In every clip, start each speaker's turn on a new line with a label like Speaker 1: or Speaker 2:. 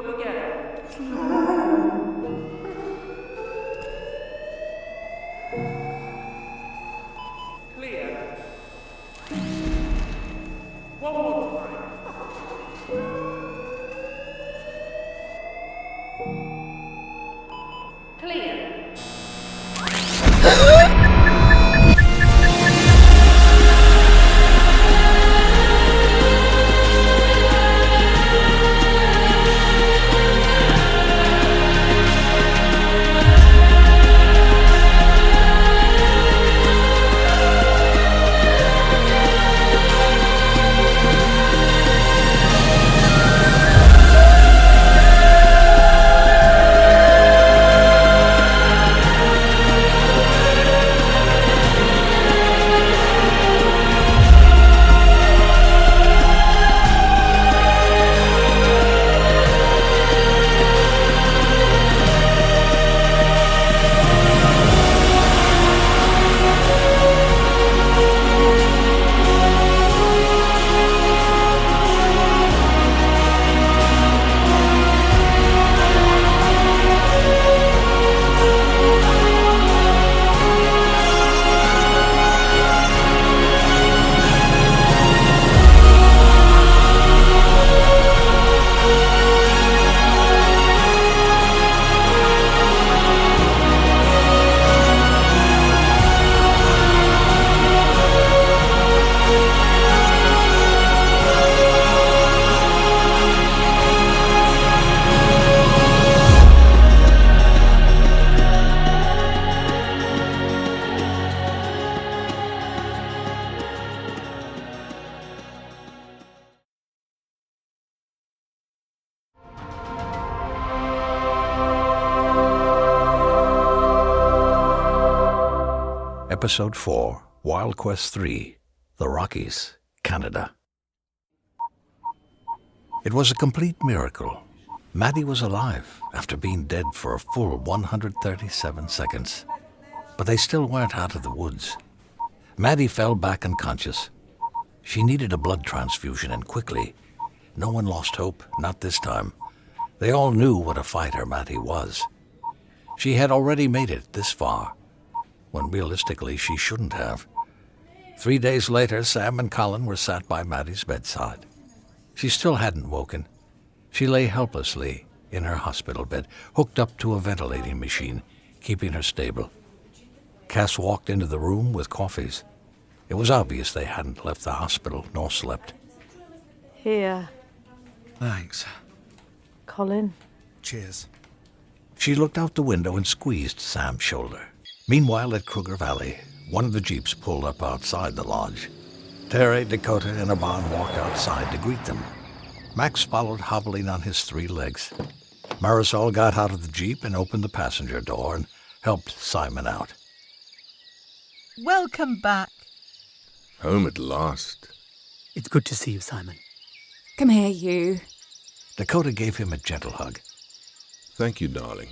Speaker 1: Go again. Clear. One more time. Clear.
Speaker 2: Episode 4, Wild Quest 3, The Rockies, Canada. It was a complete miracle. Maddie was alive after being dead for a full 137 seconds. But they still weren't out of the woods. Maddie fell back unconscious. She needed a blood transfusion, and quickly. No one lost hope, not this time. They all knew what a fighter Maddie was. She had already made it this far, when realistically she shouldn't have. 3 days later, Sam and Colin were sat by Maddie's bedside. She still hadn't woken. She lay helplessly in her hospital bed, hooked up to a ventilating machine, keeping her stable. Cass walked into the room with coffees. It was obvious they hadn't left the hospital nor slept.
Speaker 3: Here.
Speaker 4: Thanks.
Speaker 3: Colin.
Speaker 4: Cheers.
Speaker 2: She looked out the window and squeezed Sam's shoulder. Meanwhile, at Kruger Valley, one of the jeeps pulled up outside the lodge. Terry, Dakota, and Aban walked outside to greet them. Max followed, hobbling on his 3 legs. Marisol got out of the jeep and opened the passenger door and helped Simon out.
Speaker 5: Welcome back.
Speaker 6: Home at last.
Speaker 4: It's good to see you, Simon.
Speaker 7: Come here, you.
Speaker 2: Dakota gave him a gentle hug.
Speaker 6: Thank you, darling.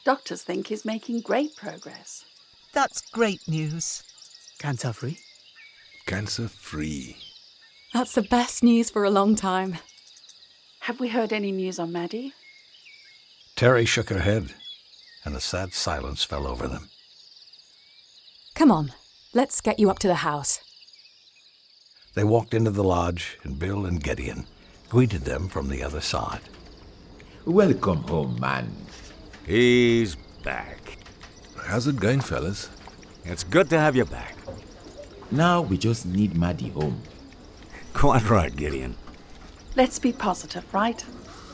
Speaker 8: Doctors think he's making great progress.
Speaker 5: That's great news.
Speaker 4: Cancer-free?
Speaker 6: Cancer-free.
Speaker 7: That's the best news for a long time.
Speaker 8: Have we heard any news on Maddie?
Speaker 2: Terry shook her head, and a sad silence fell over them.
Speaker 7: Come on, let's get you up to the house.
Speaker 2: They walked into the lodge, and Bill and Gideon greeted them from the other side.
Speaker 9: Welcome home, man.
Speaker 10: He's back.
Speaker 6: How's it going, fellas?
Speaker 10: It's good to have you back.
Speaker 9: Now we just need Maddie home.
Speaker 10: Quite right, Gideon.
Speaker 8: Let's be positive, right?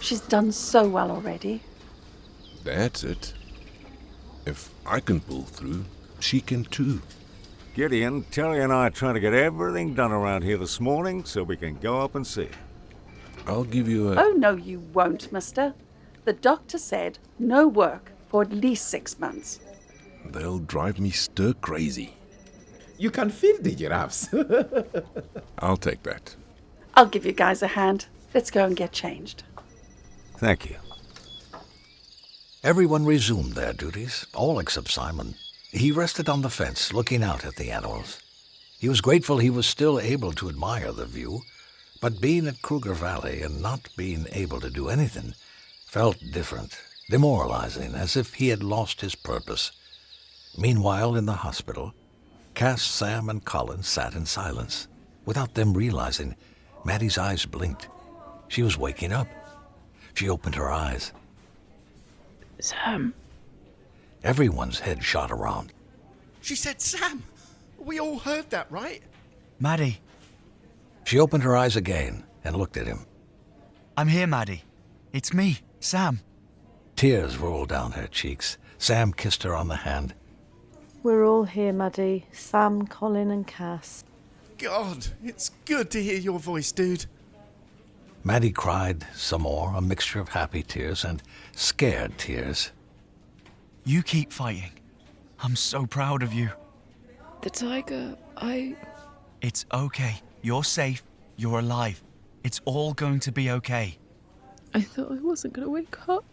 Speaker 8: She's done so well already.
Speaker 6: That's it. If I can pull through, she can too.
Speaker 10: Gideon, Terry and I are trying to get everything done around here this morning so we can go up and see her.
Speaker 6: I'll give you a...
Speaker 8: Oh, no, you won't, mister. The doctor said no work for at least 6 months.
Speaker 6: They'll drive me stir crazy.
Speaker 9: You can feed the giraffes.
Speaker 6: I'll take that.
Speaker 8: I'll give you guys a hand. Let's go and get changed.
Speaker 10: Thank you.
Speaker 2: Everyone resumed their duties, all except Simon. He rested on the fence, looking out at the animals. He was grateful he was still able to admire the view, But being at Kruger Valley and not being able to do anything felt different, demoralizing, as if he had lost his purpose. Meanwhile, in the hospital, Cass, Sam, and Colin sat in silence. Without them realizing, Maddie's eyes blinked. She was waking up. She opened her eyes.
Speaker 3: Sam.
Speaker 2: Everyone's head shot around.
Speaker 11: She said Sam. We all heard that, right?
Speaker 4: Maddie,
Speaker 2: She opened her eyes again and looked at him.
Speaker 4: I'm here, Maddie. It's me, Sam.
Speaker 2: Tears rolled down her cheeks. Sam kissed her on the hand.
Speaker 3: We're all here, Maddie. Sam, Colin and Cass.
Speaker 11: God, it's good to hear your voice, dude.
Speaker 2: Maddie cried some more, a mixture of happy tears and scared tears.
Speaker 4: You keep fighting. I'm so proud of you.
Speaker 3: The tiger,
Speaker 4: It's okay. You're safe. You're alive. It's all going to be okay.
Speaker 3: I thought I wasn't going to wake up.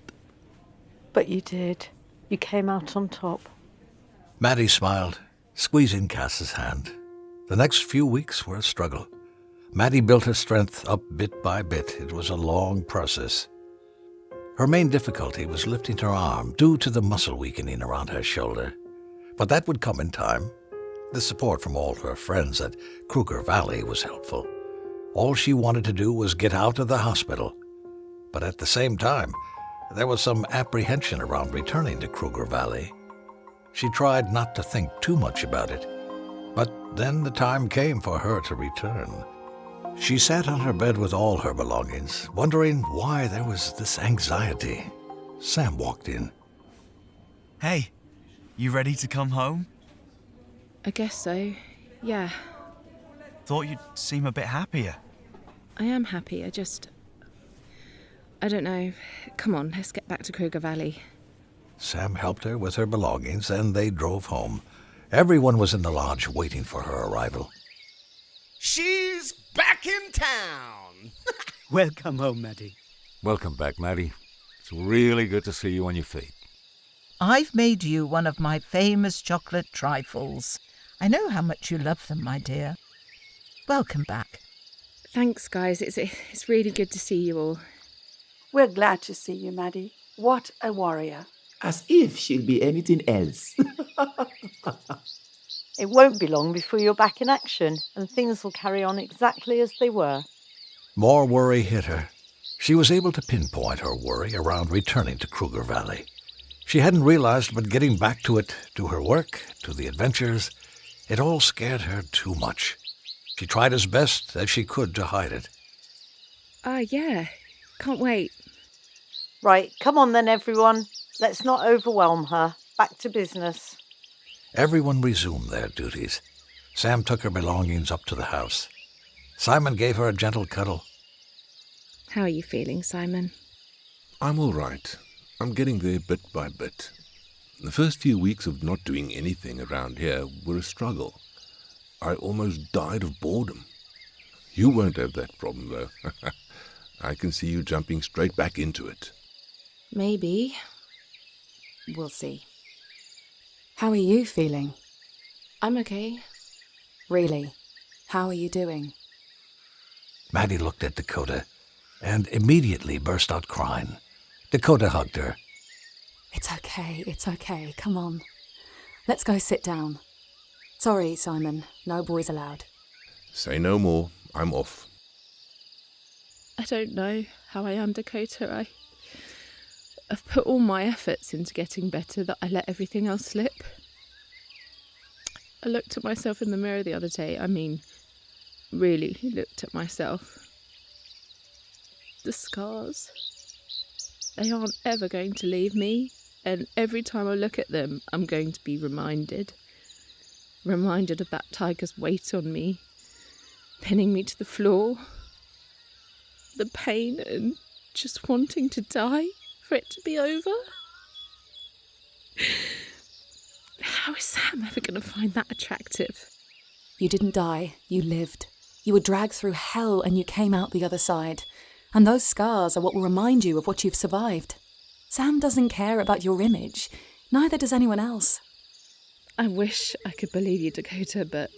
Speaker 3: But you did. You came out on top.
Speaker 2: Maddie smiled, squeezing Cass's hand. The next few weeks were a struggle. Maddie built her strength up bit by bit. It was a long process. Her main difficulty was lifting her arm due to the muscle weakening around her shoulder. But that would come in time. The support from all her friends at Kruger Valley was helpful. All she wanted to do was get out of the hospital. But at the same time, there was some apprehension around returning to Kruger Valley. She tried not to think too much about it. But then the time came for her to return. She sat on her bed with all her belongings, wondering why there was this anxiety. Sam walked in.
Speaker 4: Hey, you ready to come home?
Speaker 12: I guess so, yeah.
Speaker 4: Thought you'd seem a bit happier.
Speaker 12: I am happy, I don't know. Come on, let's get back to Kruger Valley.
Speaker 2: Sam helped her with her belongings and they drove home. Everyone was in the lodge waiting for her arrival.
Speaker 11: She's back in town.
Speaker 4: Welcome home, Maddie.
Speaker 10: Welcome back, Maddie. It's really good to see you on your feet.
Speaker 5: I've made you one of my famous chocolate trifles. I know how much you love them, my dear. Welcome back.
Speaker 12: Thanks, guys. It's really good to see you all.
Speaker 8: We're glad to see you, Maddie. What a warrior.
Speaker 9: As if she'll be anything else.
Speaker 3: It won't be long before you're back in action, and things will carry on exactly as they were.
Speaker 2: More worry hit her. She was able to pinpoint her worry around returning to Kruger Valley. She hadn't realized, but getting back to it, to her work, to the adventures, it all scared her too much. She tried as best as she could to hide it.
Speaker 12: Yeah. Can't wait.
Speaker 3: Right, come on then, everyone. Let's not overwhelm her. Back to business.
Speaker 2: Everyone resumed their duties. Sam took her belongings up to the house. Simon gave her a gentle cuddle.
Speaker 12: How are you feeling, Simon?
Speaker 6: I'm all right. I'm getting there bit by bit. The first few weeks of not doing anything around here were a struggle. I almost died of boredom. You won't have that problem, though. I can see you jumping straight back into it.
Speaker 12: Maybe. We'll see.
Speaker 7: How are you feeling?
Speaker 12: I'm okay.
Speaker 7: Really? How are you doing?
Speaker 2: Maddie looked at Dakota and immediately burst out crying. Dakota hugged her.
Speaker 7: It's okay. Come on. Let's go sit down. Sorry, Simon. No boys allowed.
Speaker 6: Say no more. I'm off.
Speaker 12: I don't know how I am, Dakota. I've put all my efforts into getting better that I let everything else slip. I looked at myself in the mirror the other day. Really looked at myself. The scars. They aren't ever going to leave me, and every time I look at them, I'm going to be reminded of that tiger's weight on me, pinning me to the floor. The pain and just wanting to die for it to be over. How is Sam ever going to find that attractive?
Speaker 7: You didn't die. You lived. You were dragged through hell and you came out the other side. And those scars are what will remind you of what you've survived. Sam doesn't care about your image. Neither does anyone else.
Speaker 12: I wish I could believe you, Dakota, but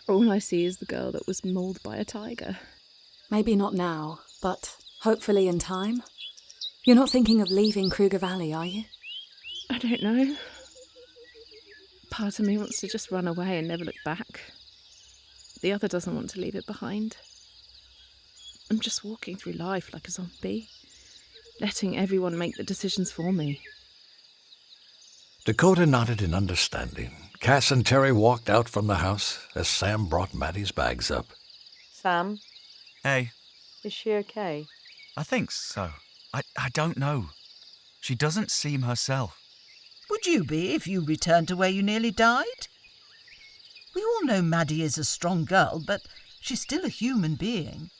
Speaker 12: All I see is the girl that was mauled by a tiger.
Speaker 7: Maybe not now, but hopefully in time. You're not thinking of leaving Kruger Valley, are you?
Speaker 12: I don't know. Part of me wants to just run away and never look back. The other doesn't want to leave it behind. I'm just walking through life like a zombie, letting everyone make the decisions for me.
Speaker 2: Dakota nodded in understanding. Cass and Terry walked out from the house as Sam brought Maddie's bags up.
Speaker 3: Sam,
Speaker 4: Hey,
Speaker 3: is she okay?
Speaker 4: I think so. I don't know. She doesn't seem herself.
Speaker 5: Would you be if you returned to where you nearly died? We all know Maddie is a strong girl, but she's still a human being.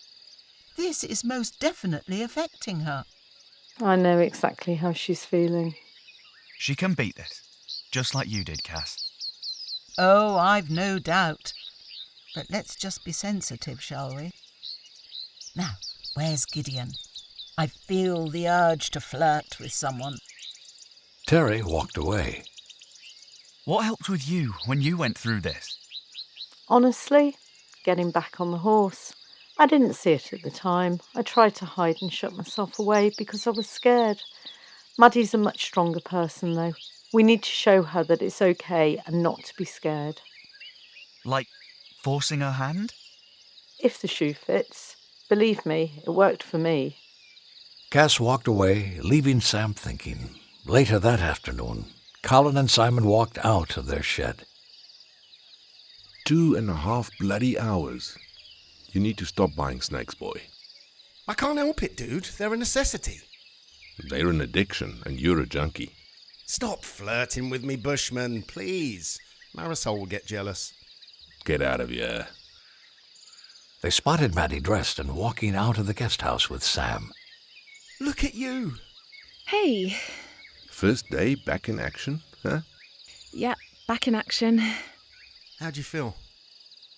Speaker 5: This is most definitely affecting her.
Speaker 3: I know exactly how she's feeling.
Speaker 4: She can beat this, just like you did, Cass.
Speaker 5: Oh, I've no doubt. But let's just be sensitive, shall we? Now, where's Gideon? I feel the urge to flirt with someone.
Speaker 2: Terry walked away.
Speaker 4: What helped with you when you went through this?
Speaker 3: Honestly, getting back on the horse. I didn't see it at the time. I tried to hide and shut myself away because I was scared. Maddie's a much stronger person, though. We need to show her that it's okay and not to be scared.
Speaker 4: Like forcing her hand?
Speaker 3: If the shoe fits. Believe me, it worked for me.
Speaker 2: Cass walked away, leaving Sam thinking. Later that afternoon, Colin and Simon walked out of their shed.
Speaker 6: 2.5 bloody hours. You need to stop buying snakes, boy.
Speaker 11: I can't help it, dude. They're a necessity.
Speaker 6: They're an addiction, and you're a junkie.
Speaker 11: Stop flirting with me, Bushman, please. Marisol will get jealous.
Speaker 6: Get out of here.
Speaker 2: They spotted Maddie dressed and walking out of the guest house with Sam.
Speaker 11: Look at you.
Speaker 12: Hey.
Speaker 6: First day back in action, huh?
Speaker 12: Yeah, back in action.
Speaker 11: How do you feel?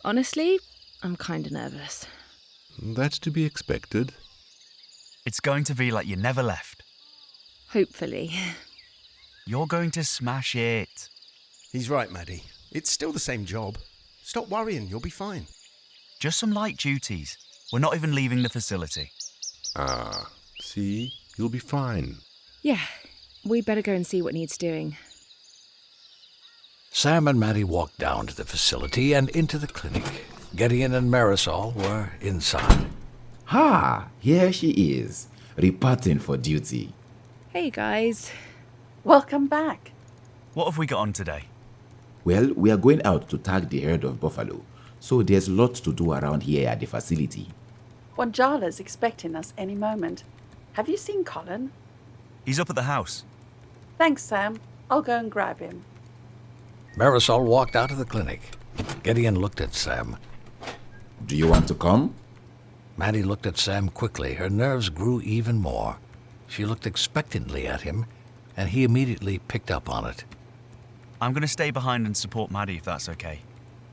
Speaker 12: Honestly, I'm kind of nervous.
Speaker 6: That's to be expected.
Speaker 4: It's going to be like you never left.
Speaker 12: Hopefully.
Speaker 4: You're going to smash it.
Speaker 11: He's right, Maddie. It's still the same job. Stop worrying, you'll be fine.
Speaker 4: Just some light duties. We're not even leaving the facility.
Speaker 6: Ah, see? You'll be fine.
Speaker 12: Yeah, we better go and see what needs doing.
Speaker 2: Sam and Maddie walked down to the facility and into the clinic. Gideon and Marisol were inside.
Speaker 9: Ha! Here she is, reporting for duty.
Speaker 12: Hey, guys.
Speaker 8: Welcome back.
Speaker 4: What have we got on today?
Speaker 9: Well, we are going out to tag the herd of buffalo, so there's lots to do around here at the facility.
Speaker 8: Wanjala's expecting us any moment. Have you seen Colin?
Speaker 4: He's up at the house.
Speaker 8: Thanks, Sam. I'll go and grab him.
Speaker 2: Marisol walked out of the clinic. Gideon looked at Sam.
Speaker 9: Do you want to come?
Speaker 2: Maddie looked at Sam quickly. Her nerves grew even more. She looked expectantly at him, and he immediately picked up on it.
Speaker 4: I'm going to stay behind and support Maddie if that's okay.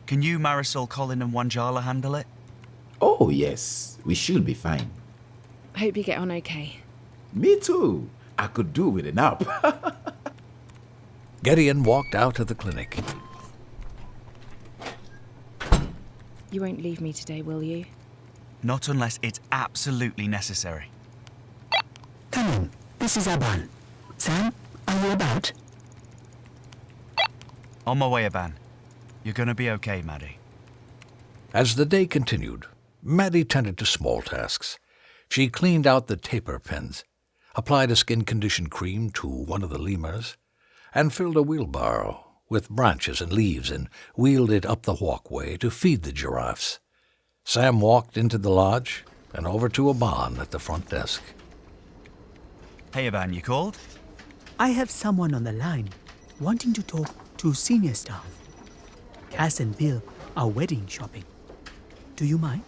Speaker 4: Can you, Marisol, Colin and Wanjala handle it?
Speaker 9: Oh, yes. We should be fine.
Speaker 12: Hope you get on okay.
Speaker 9: Me too. I could do with a nap.
Speaker 2: Gideon walked out of the clinic.
Speaker 12: You won't leave me today, will you?
Speaker 4: Not unless it's absolutely necessary.
Speaker 13: Come in. This is Aban. Sam, are you about?
Speaker 4: On my way, Aban. You're going to be okay, Maddie.
Speaker 2: As the day continued, Maddie tended to small tasks. She cleaned out the taper pens, applied a skin condition cream to one of the lemurs, and filled a wheelbarrow with branches and leaves and wheeled it up the walkway to feed the giraffes. Sam walked into the lodge and over to Aban at the front desk.
Speaker 4: Hey, Aban, you called?
Speaker 13: I have someone on the line wanting to talk to senior staff. Cass and Bill are wedding shopping. Do you mind?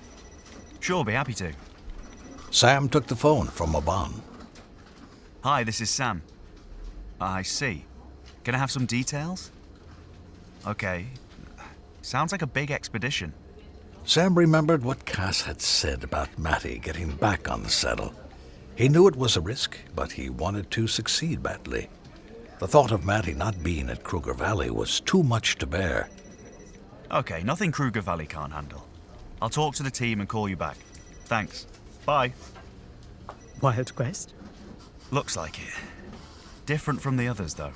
Speaker 4: Sure, be happy to.
Speaker 2: Sam took the phone from Aban.
Speaker 4: Hi, this is Sam. I see. Can I have some details? Okay. Sounds like a big expedition.
Speaker 2: Sam remembered what Cass had said about Matty getting back on the saddle. He knew it was a risk, but he wanted to succeed badly. The thought of Matty not being at Kruger Valley was too much to bear.
Speaker 4: Okay, nothing Kruger Valley can't handle. I'll talk to the team and call you back. Thanks. Bye.
Speaker 13: Wild quest?
Speaker 4: Looks like it. Different from the others, though.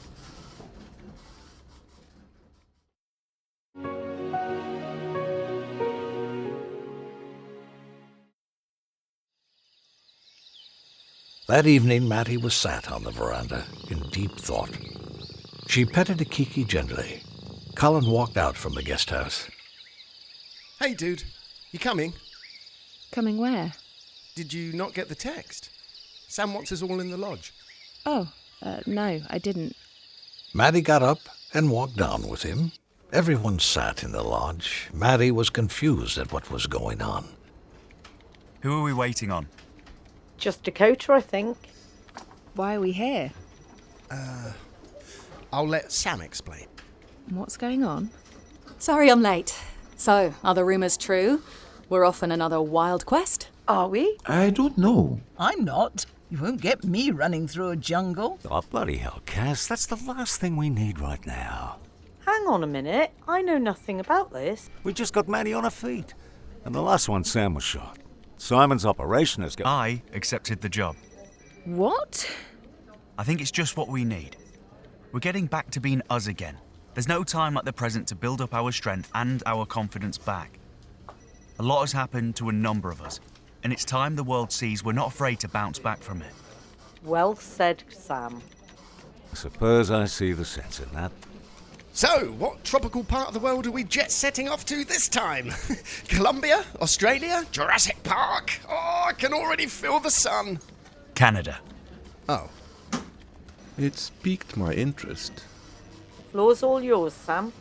Speaker 2: That evening, Mattie was sat on the veranda in deep thought. She petted a Kiki gently. Colin walked out from the guest house.
Speaker 11: Hey, dude. You coming?
Speaker 12: Coming where?
Speaker 11: Did you not get the text? Sam wants us all in the lodge.
Speaker 12: Oh, no, I didn't.
Speaker 2: Mattie got up and walked down with him. Everyone sat in the lodge. Mattie was confused at what was going on.
Speaker 4: Who are we waiting on?
Speaker 3: Just Dakota, I think.
Speaker 12: Why are we here?
Speaker 11: I'll let Sam explain.
Speaker 12: What's going on?
Speaker 7: Sorry I'm late. So, are the rumours true? We're off on another wild quest?
Speaker 8: Are we?
Speaker 9: I don't know.
Speaker 5: I'm not. You won't get me running through a jungle.
Speaker 10: Oh, bloody hell, Cass. That's the last thing we need right now.
Speaker 3: Hang on a minute. I know nothing about this.
Speaker 10: We just got Mattie on her feet. And the last one, Sam was shot. Simon's operation has got...
Speaker 4: I accepted the job.
Speaker 12: What?
Speaker 4: I think it's just what we need. We're getting back to being us again. There's no time like the present to build up our strength and our confidence back. A lot has happened to a number of us, and it's time the world sees we're not afraid to bounce back from it.
Speaker 3: Well said, Sam.
Speaker 10: I suppose I see the sense in that.
Speaker 11: So, what tropical part of the world are we jet setting off to this time? Colombia? Australia? Jurassic Park? Oh, I can already feel the sun.
Speaker 4: Canada.
Speaker 11: Oh.
Speaker 6: It's piqued my interest.
Speaker 3: Floor's all yours, Sam.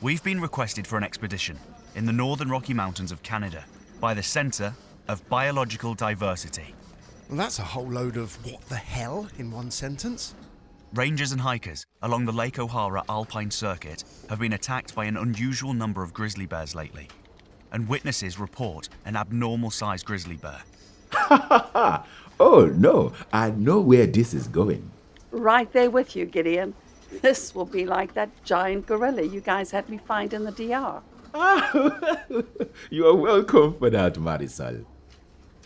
Speaker 4: We've been requested for an expedition in the northern Rocky Mountains of Canada by the Centre of Biological Diversity.
Speaker 11: Well, that's a whole load of what the hell in one sentence.
Speaker 4: Rangers and hikers along the Lake O'Hara Alpine Circuit have been attacked by an unusual number of grizzly bears lately, and witnesses report an abnormal-sized grizzly bear.
Speaker 9: Oh, no. I know where this is going.
Speaker 8: Right there with you, Gideon. This will be like that giant gorilla you guys had me find in the DR.
Speaker 9: You are welcome for that, Marisol.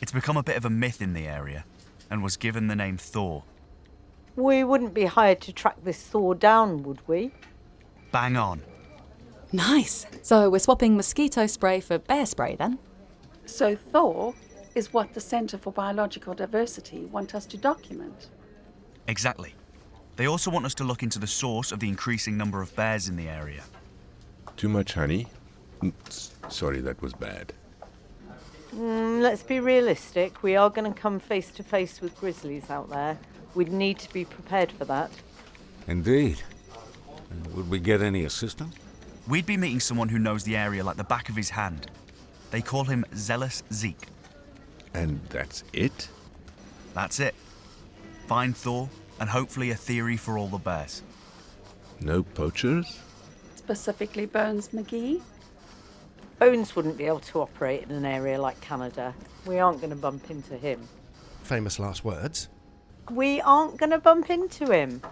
Speaker 4: It's become a bit of a myth in the area and was given the name Thor.
Speaker 3: We wouldn't be hired to track this Thor down, would we?
Speaker 4: Bang on.
Speaker 7: Nice. So we're swapping mosquito spray for bear spray then?
Speaker 8: So Thor is what the Centre for Biological Diversity want us to document.
Speaker 4: Exactly. They also want us to look into the source of the increasing number of bears in the area.
Speaker 6: Too much honey? Sorry, that was bad.
Speaker 3: Let's be realistic. We are going to come face to face with grizzlies out there. We'd need to be prepared for that.
Speaker 10: Indeed. Would we get any assistance?
Speaker 4: We'd be meeting someone who knows the area like the back of his hand. They call him Zealous Zeke.
Speaker 6: And that's it?
Speaker 4: That's it. Find Thor, and hopefully a theory for all the bears.
Speaker 6: No poachers?
Speaker 8: Specifically Bones McGee?
Speaker 3: Bones wouldn't be able to operate in an area like Canada. We aren't going to bump into him.
Speaker 11: Famous last words.
Speaker 3: We aren't going to bump into him.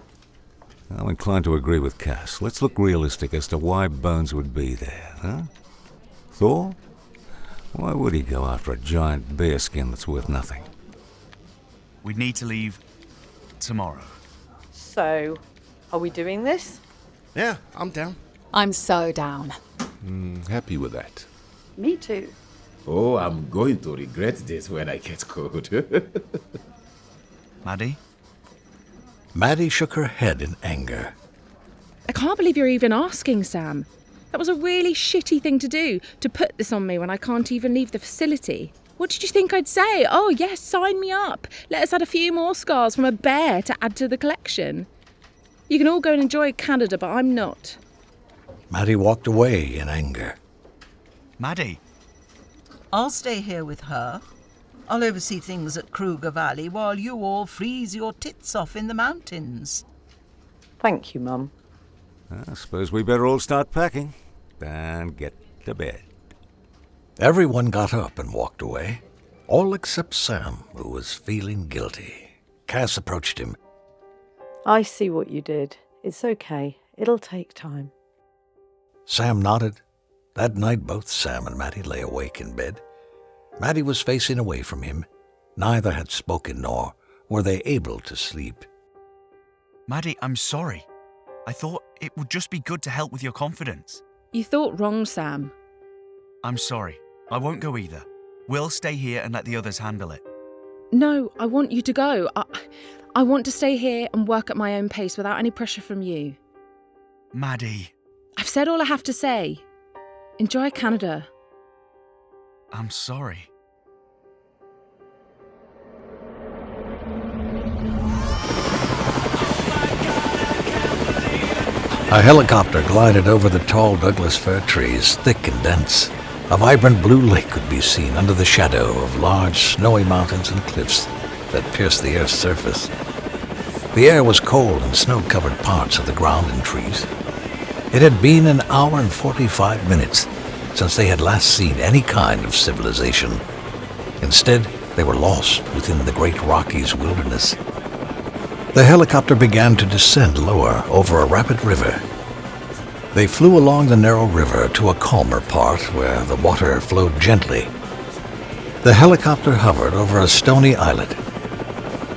Speaker 10: I'm inclined to agree with Cass. Let's look realistic as to why Bones would be there, huh? Thor? Why would he go after a giant bear skin that's worth nothing?
Speaker 4: We'd need to leave tomorrow.
Speaker 3: So, are we doing this?
Speaker 11: Yeah, I'm down.
Speaker 7: I'm so down.
Speaker 6: Happy with that.
Speaker 8: Me too.
Speaker 9: Oh, I'm going to regret this when I get cold.
Speaker 4: Maddie?
Speaker 2: Maddie shook her head in anger.
Speaker 12: I can't believe you're even asking, Sam. That was a really shitty thing to do, to put this on me when I can't even leave the facility. What did you think I'd say? Oh, yes, sign me up. Let us add a few more scars from a bear to add to the collection. You can all go and enjoy Canada, but I'm not.
Speaker 2: Maddie walked away in anger.
Speaker 4: Maddie?
Speaker 5: I'll stay here with her. I'll oversee things at Kruger Valley while you all freeze your tits off in the mountains.
Speaker 3: Thank you, Mum.
Speaker 10: I suppose we better all start packing and get to bed.
Speaker 2: Everyone got up and walked away, all except Sam, who was feeling guilty. Cass approached him.
Speaker 3: I see what you did. It's okay. It'll take time.
Speaker 2: Sam nodded That night, both Sam and Maddie lay awake in bed. Maddie was facing away from him. Neither had spoken, nor were they able to sleep.
Speaker 4: Maddie, I'm sorry. I thought it would just be good to help with your confidence.
Speaker 12: You thought wrong, Sam.
Speaker 4: I'm sorry. I won't go either. We'll stay here and let the others handle it.
Speaker 12: No, I want you to go. I want to stay here and work at my own pace without any pressure from you.
Speaker 4: Maddie.
Speaker 12: I've said all I have to say. Enjoy Canada.
Speaker 4: I'm sorry.
Speaker 2: A helicopter glided over the tall Douglas fir trees, thick and dense. A vibrant blue lake could be seen under the shadow of large snowy mountains and cliffs that pierced the Earth's surface. The air was cold and snow-covered parts of the ground and trees. It had been an hour and 45 minutes since they had last seen any kind of civilization. Instead, they were lost within the great Rockies wilderness. The helicopter began to descend lower over a rapid river. They flew along the narrow river to a calmer part where the water flowed gently. The helicopter hovered over a stony islet.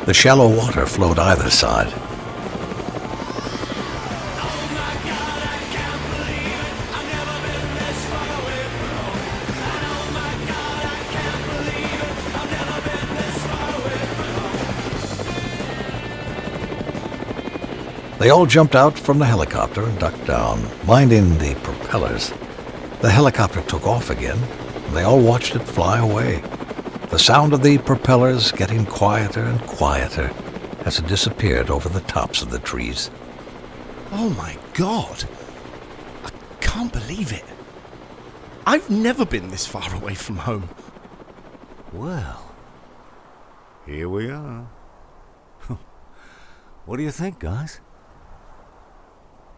Speaker 2: The shallow water flowed either side. They all jumped out from the helicopter and ducked down, minding the propellers. The helicopter took off again, and they all watched it fly away. The sound of the propellers getting quieter and quieter as it disappeared over the tops of the trees.
Speaker 11: Oh my God! I can't believe it. I've never been this far away from home.
Speaker 10: Well, here we are. What do you think, guys?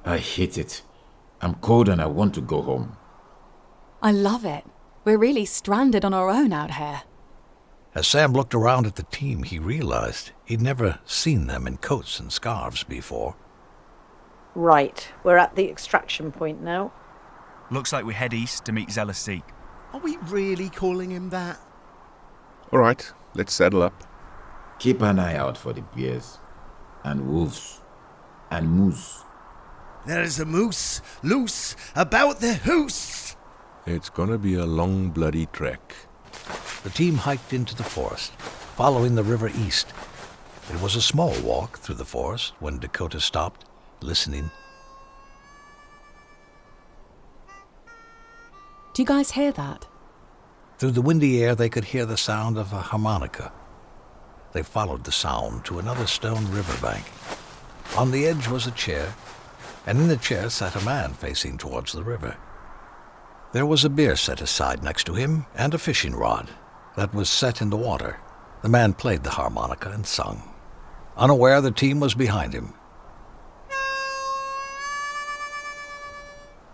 Speaker 9: I hate it. I'm cold and I want to go home.
Speaker 7: I love it. We're really stranded on our own out here.
Speaker 2: As Sam looked around at the team, he realized he'd never seen them in coats and scarves before.
Speaker 3: Right, we're at the extraction point now.
Speaker 4: Looks like we head east to meet Zealous Zeke.
Speaker 11: Are we really calling him that?
Speaker 6: All right, let's saddle up.
Speaker 9: Keep an eye out for the bears and wolves and moose.
Speaker 11: There's a moose loose about the hoose.
Speaker 6: It's gonna be a long, bloody trek.
Speaker 2: The team hiked into the forest, following the river east. It was a small walk through the forest when Dakota stopped, listening.
Speaker 7: Do you guys hear that?
Speaker 2: Through the windy air, they could hear the sound of a harmonica. They followed the sound to another stone riverbank. On the edge was a chair, and in the chair sat a man facing towards the river. There was a beer set aside next to him and a fishing rod that was set in the water. The man played the harmonica and sung. Unaware, the team was behind him.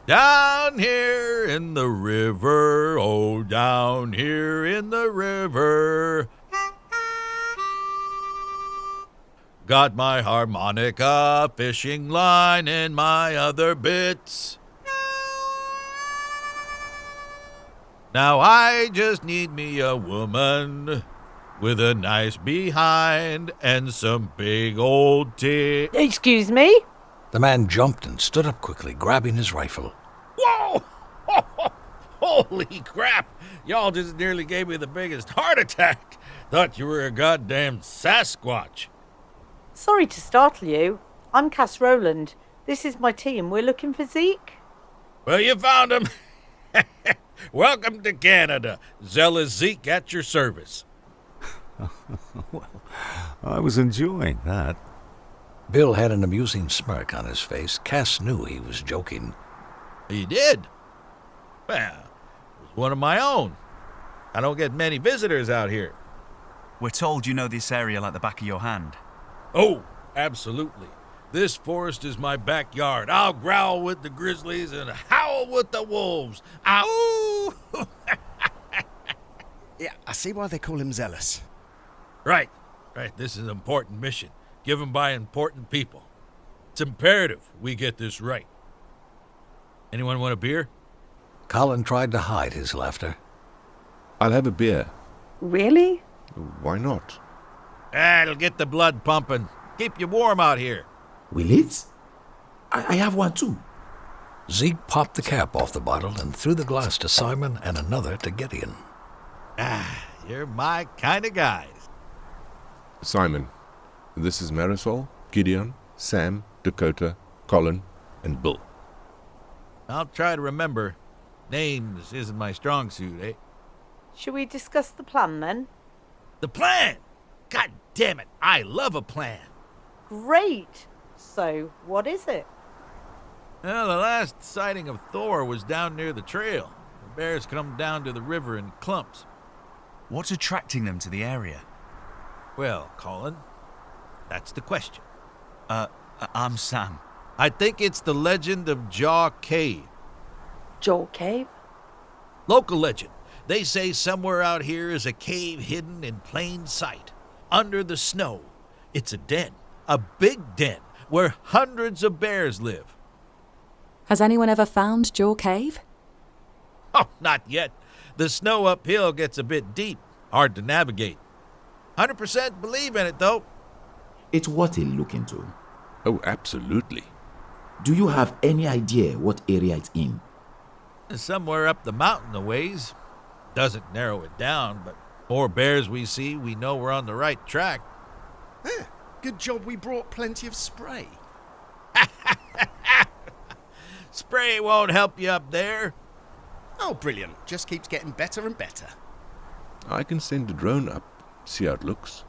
Speaker 14: Down here in the river, oh, down here in the river. Got my harmonica, fishing line, and my other bits. Now I just need me a woman with a nice behind and some big old tits.
Speaker 3: Excuse me?
Speaker 2: The man jumped and stood up quickly, grabbing his rifle.
Speaker 14: Whoa! Holy crap! Y'all just nearly gave me the biggest heart attack. Thought you were a goddamn Sasquatch.
Speaker 3: Sorry to startle you. I'm Cass Rowland. This is my team. We're looking for Zeke.
Speaker 14: Well, you found him. Welcome to Canada. Zealous Zeke at your service.
Speaker 10: Well, I was enjoying that.
Speaker 2: Bill had an amusing smirk on his face. Cass knew he was joking.
Speaker 14: He did? Well, it was one of my own. I don't get many visitors out here.
Speaker 4: We're told you know this area like the back of your hand.
Speaker 14: Oh, absolutely. This forest is my backyard. I'll growl with the grizzlies and howl with the wolves. Ow!
Speaker 11: Yeah, I see why they call him Zealous.
Speaker 14: Right. This is an important mission, given by important people. It's imperative we get this right. Anyone want a beer?
Speaker 2: Colin tried to hide his laughter.
Speaker 6: I'll have a beer.
Speaker 8: Really?
Speaker 6: Why not?
Speaker 14: It'll get the blood pumping. Keep you warm out here.
Speaker 9: Will it? I have one too.
Speaker 2: Zeke popped the cap off the bottle and threw the glass to Simon and another to Gideon.
Speaker 14: You're my kind of guys.
Speaker 6: Simon, this is Marisol, Gideon, Sam, Dakota, Colin, and Bill.
Speaker 14: I'll try to remember. Names isn't my strong suit, eh?
Speaker 3: Should we discuss the plan then?
Speaker 14: The plan! God damn it, I love a plan.
Speaker 3: Great! So, what is it?
Speaker 14: Well, the last sighting of Thor was down near the trail. The bears come down to the river in clumps.
Speaker 4: What's attracting them to the area?
Speaker 14: Well, Colin, that's the question.
Speaker 4: I'm Sam.
Speaker 14: I think it's the legend of Jaw Cave.
Speaker 8: Jaw Cave?
Speaker 14: Local legend. They say somewhere out here is a cave hidden in plain sight, under the snow. It's a den, a big den, where hundreds of bears live.
Speaker 7: Has anyone ever found Jaw Cave?
Speaker 14: Oh, not yet. The snow uphill gets a bit deep, hard to navigate. 100% believe in it, though.
Speaker 9: It's worth a look into.
Speaker 6: Oh, absolutely.
Speaker 9: Do you have any idea what area it's in?
Speaker 14: Somewhere up the mountain a ways. Doesn't narrow it down, but more bears we see, we know we're on the right track.
Speaker 11: Good job we brought plenty of spray.
Speaker 14: Spray won't help you up there.
Speaker 11: Oh, brilliant. Just keeps getting better and better.
Speaker 6: I can send a drone up, see how it looks.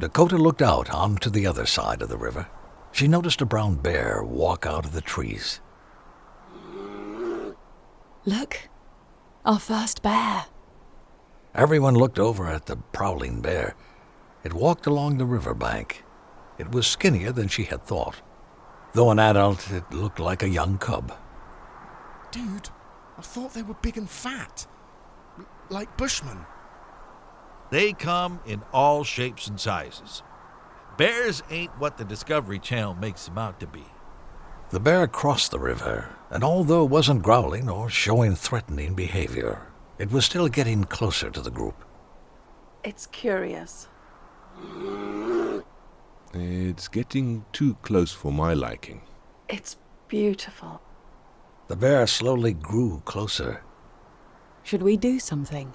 Speaker 2: Dakota looked out onto the other side of the river. She noticed a brown bear walk out of the trees.
Speaker 7: Look, our first bear.
Speaker 2: Everyone looked over at the prowling bear. It walked along the riverbank. It was skinnier than she had thought. Though an adult, it looked like a young cub.
Speaker 11: Dude, I thought they were big and fat. Like bushmen.
Speaker 14: They come in all shapes and sizes. Bears ain't what the Discovery Channel makes them out to be.
Speaker 2: The bear crossed the river, and although it wasn't growling or showing threatening behavior, it was still getting closer to the group.
Speaker 8: It's curious.
Speaker 6: It's getting too close for my liking.
Speaker 8: It's beautiful.
Speaker 2: The bear slowly grew closer.
Speaker 7: Should we do something?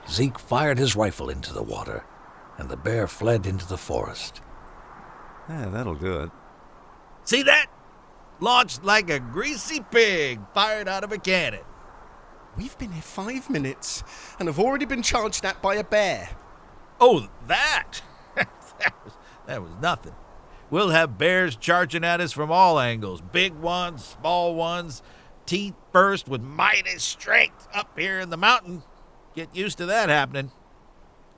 Speaker 2: Zeke fired his rifle into the water, and the bear fled into the forest.
Speaker 10: Yeah, that'll do it.
Speaker 14: See that? Launched like a greasy pig fired out of a cannon.
Speaker 11: We've been here 5 minutes and have already been charged at by a bear.
Speaker 14: Oh, that? that was nothing. We'll have bears charging at us from all angles. Big ones, small ones, teeth first with mighty strength up here in the mountain. Get used to that happening.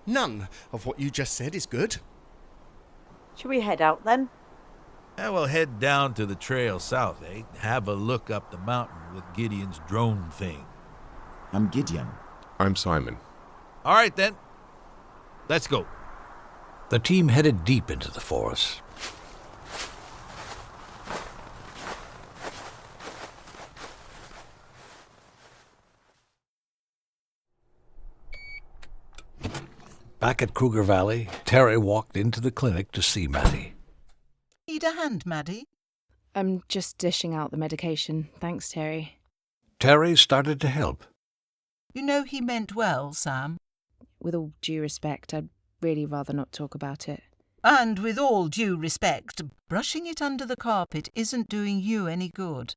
Speaker 11: None of what you just said is good.
Speaker 3: Should we head out then?
Speaker 14: And we'll head down to the trail south, eh? Have a look up the mountain with Gideon's drone thing.
Speaker 9: I'm Gideon.
Speaker 6: I'm Simon.
Speaker 14: All right, then. Let's go.
Speaker 2: The team headed deep into the forest. Back at Kruger Valley, Terry walked into the clinic to see Maddie.
Speaker 5: Need a hand, Maddie?
Speaker 12: I'm just dishing out the medication. Thanks, Terry.
Speaker 2: Terry started to help.
Speaker 5: You know he meant well, Sam.
Speaker 12: With all due respect, I'd really rather not talk about it.
Speaker 5: And with all due respect, brushing it under the carpet isn't doing you any good.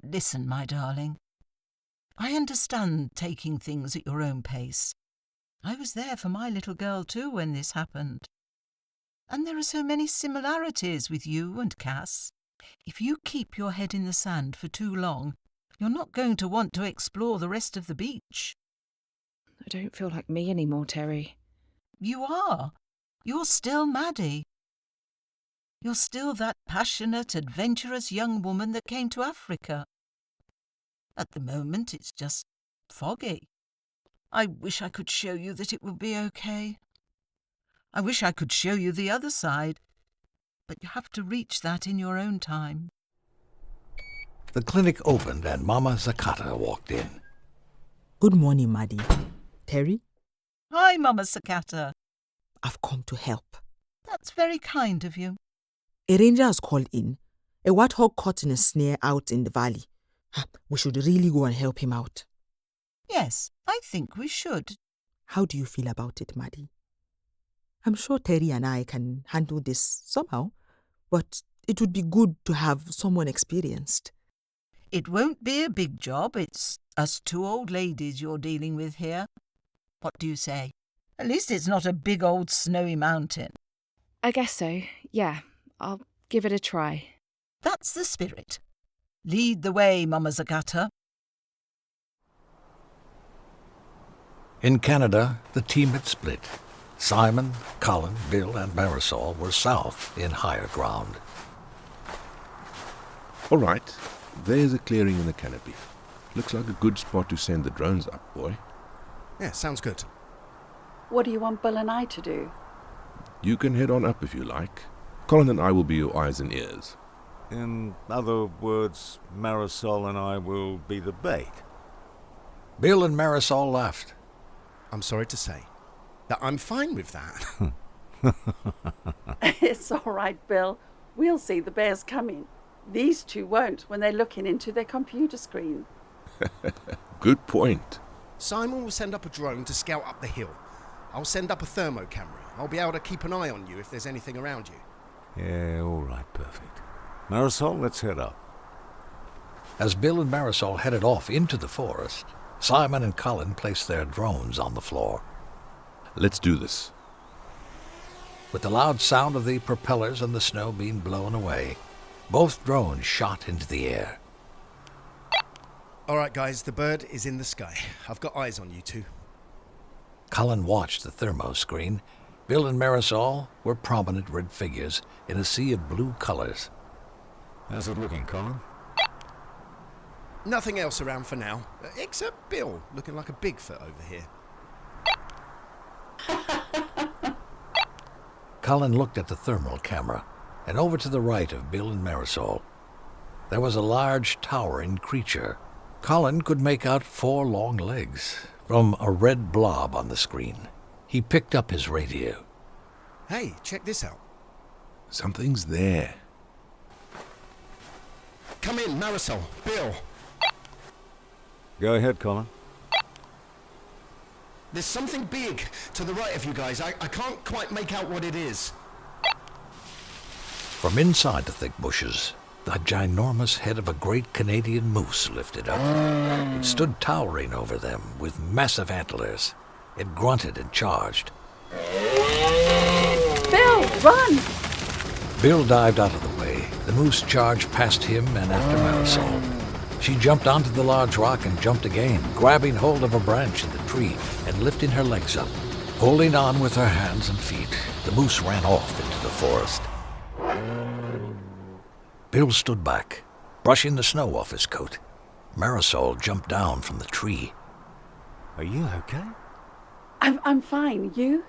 Speaker 5: Listen, my darling. I understand taking things at your own pace. I was there for my little girl too when this happened. And there are so many similarities with you and Cass. If you keep your head in the sand for too long, you're not going to want to explore the rest of the beach.
Speaker 12: I don't feel like me anymore, Terry.
Speaker 5: You are. You're still Maddie. You're still that passionate, adventurous young woman that came to Africa. At the moment, it's just foggy. I wish I could show you that it will be okay. I wish I could show you the other side, but you have to reach that in your own time.
Speaker 2: The clinic opened and Mama Zakata walked in.
Speaker 15: Good morning, Maddie. Terry?
Speaker 5: Hi, Mama Sakata.
Speaker 15: I've come to help.
Speaker 5: That's very kind of you.
Speaker 15: A ranger has called in. A warthog caught in a snare out in the valley. We should really go and help him out.
Speaker 5: Yes, I think we should.
Speaker 15: How do you feel about it, Maddie? I'm sure Terry and I can handle this somehow, but it would be good to have someone experienced.
Speaker 5: It won't be a big job. It's us two old ladies you're dealing with here. What do you say? At least it's not a big old snowy mountain.
Speaker 12: I guess so, yeah. I'll give it a try.
Speaker 5: That's the spirit. Lead the way, Mama Zakata.
Speaker 2: In Canada, the team had split. Simon, Colin, Bill and Marisol were south in higher ground.
Speaker 6: All right, there's a clearing in the canopy. Looks like a good spot to send the drones up, boy.
Speaker 11: Yeah, sounds good.
Speaker 8: What do you want Bill and I to do?
Speaker 6: You can head on up if you like. Colin and I will be your eyes and ears.
Speaker 10: In other words, Marisol and I will be the bait.
Speaker 2: Bill and Marisol laughed.
Speaker 11: I'm sorry to say that I'm fine with that.
Speaker 8: It's all right, Bill. We'll see the bears coming. These two won't when they're looking into their computer screen.
Speaker 6: Good point.
Speaker 11: Simon will send up a drone to scout up the hill. I'll send up a thermo camera. I'll be able to keep an eye on you if there's anything around you.
Speaker 10: Yeah, all right, perfect. Marisol, let's head up.
Speaker 2: As Bill and Marisol headed off into the forest, Simon and Colin placed their drones on the floor.
Speaker 6: Let's do this.
Speaker 2: With the loud sound of the propellers and the snow being blown away, both drones shot into the air.
Speaker 11: All right, guys, the bird is in the sky. I've got eyes on you two.
Speaker 2: Colin watched the thermo screen. Bill and Marisol were prominent red figures in a sea of blue colors.
Speaker 10: How's it looking, Colin?
Speaker 11: Nothing else around for now, except Bill, looking like a Bigfoot over here.
Speaker 2: Colin looked at the thermal camera, and over to the right of Bill and Marisol. There was a large, towering creature. Colin could make out 4 long legs from a red blob on the screen. He picked up his radio.
Speaker 11: Hey, check this out.
Speaker 6: Something's there.
Speaker 11: Come in, Marisol, Bill.
Speaker 10: Go ahead, Colin.
Speaker 11: There's something big to the right of you guys. I can't quite make out what it is.
Speaker 2: From inside the thick bushes, the ginormous head of a great Canadian moose lifted up. It stood towering over them with massive antlers. It grunted and charged.
Speaker 8: Bill, run!
Speaker 2: Bill dived out of the way. The moose charged past him and after Marisol. She jumped onto the large rock and jumped again, grabbing hold of a branch in the tree and lifting her legs up. Holding on with her hands and feet, the moose ran off into the forest. Bill stood back, brushing the snow off his coat. Marisol jumped down from the tree.
Speaker 10: Are you okay?
Speaker 8: I'm fine. You?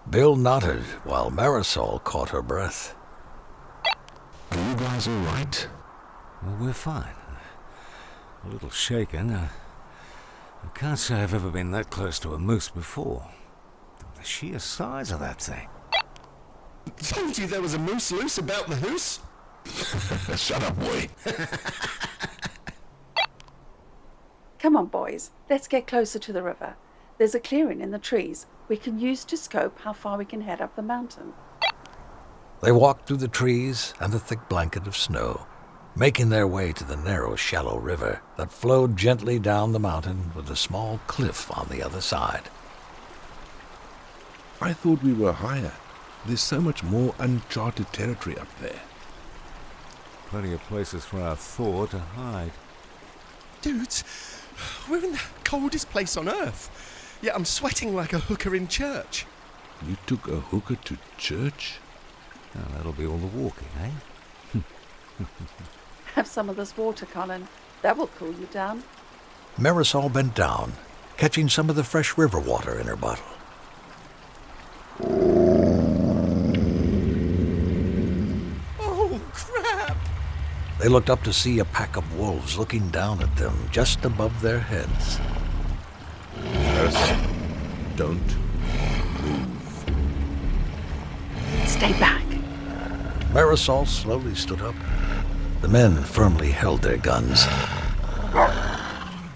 Speaker 2: Bill nodded while Marisol caught her breath.
Speaker 6: Are you guys all right?
Speaker 10: Well, we're fine. A little shaken. I can't say I've ever been that close to a moose before. The sheer size of that thing.
Speaker 11: Told you there was a moose loose about the hoose.
Speaker 6: Shut up, boy.
Speaker 8: Come on, boys. Let's get closer to the river. There's a clearing in the trees we can use to scope how far we can head up the mountain.
Speaker 2: They walked through the trees and the thick blanket of snow, making their way to the narrow, shallow river that flowed gently down the mountain with a small cliff on the other side.
Speaker 6: I thought we were higher. There's so much more uncharted territory up there.
Speaker 10: Plenty of places for our Thor to hide.
Speaker 11: Dudes, we're in the coldest place on Earth. Yet I'm sweating like a hooker in church.
Speaker 6: You took a hooker to church?
Speaker 10: Oh, that'll be all the walking, eh?
Speaker 8: Have some of this water, Colin. That will cool you down.
Speaker 2: Marisol bent down, catching some of the fresh river water in her bottle.
Speaker 11: Oh, crap!
Speaker 2: They looked up to see a pack of wolves looking down at them just above their heads.
Speaker 6: Don't move.
Speaker 8: Stay back.
Speaker 2: Marisol slowly stood up. The men firmly held their guns.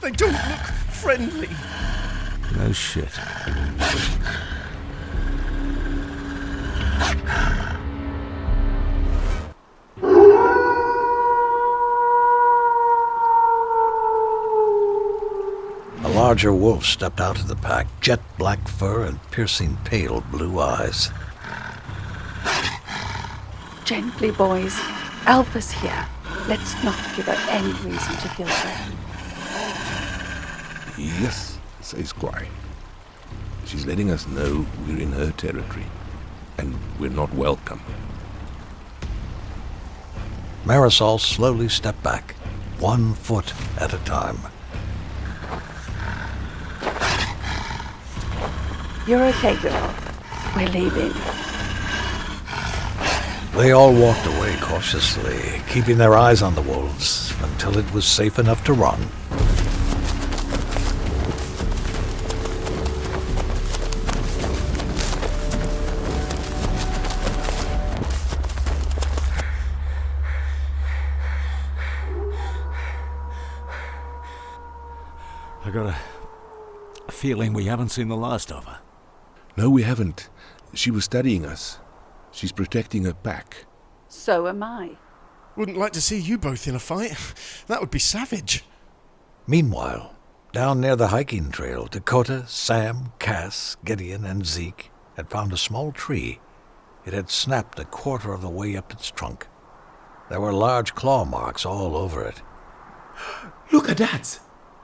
Speaker 11: They don't look friendly.
Speaker 10: No shit.
Speaker 2: A larger wolf stepped out of the pack, jet black fur and piercing pale blue eyes.
Speaker 8: Gently, boys. Alpha's here. Let's not give her any reason to feel threatened.
Speaker 6: Yes, says Squire. She's letting us know we're in her territory, and we're not welcome.
Speaker 2: Marisol slowly stepped back, 1 foot at a time.
Speaker 8: You're okay, girl. We're leaving.
Speaker 2: They all walked away cautiously, keeping their eyes on the wolves until it was safe enough to run.
Speaker 10: I got a feeling we haven't seen the last of her.
Speaker 6: No, we haven't. She was studying us. She's protecting her pack.
Speaker 8: So am I.
Speaker 11: Wouldn't like to see you both in a fight. That would be savage.
Speaker 2: Meanwhile, down near the hiking trail, Dakota, Sam, Cass, Gideon, and Zeke had found a small tree. It had snapped a quarter of the way up its trunk. There were large claw marks all over it.
Speaker 16: Look at that!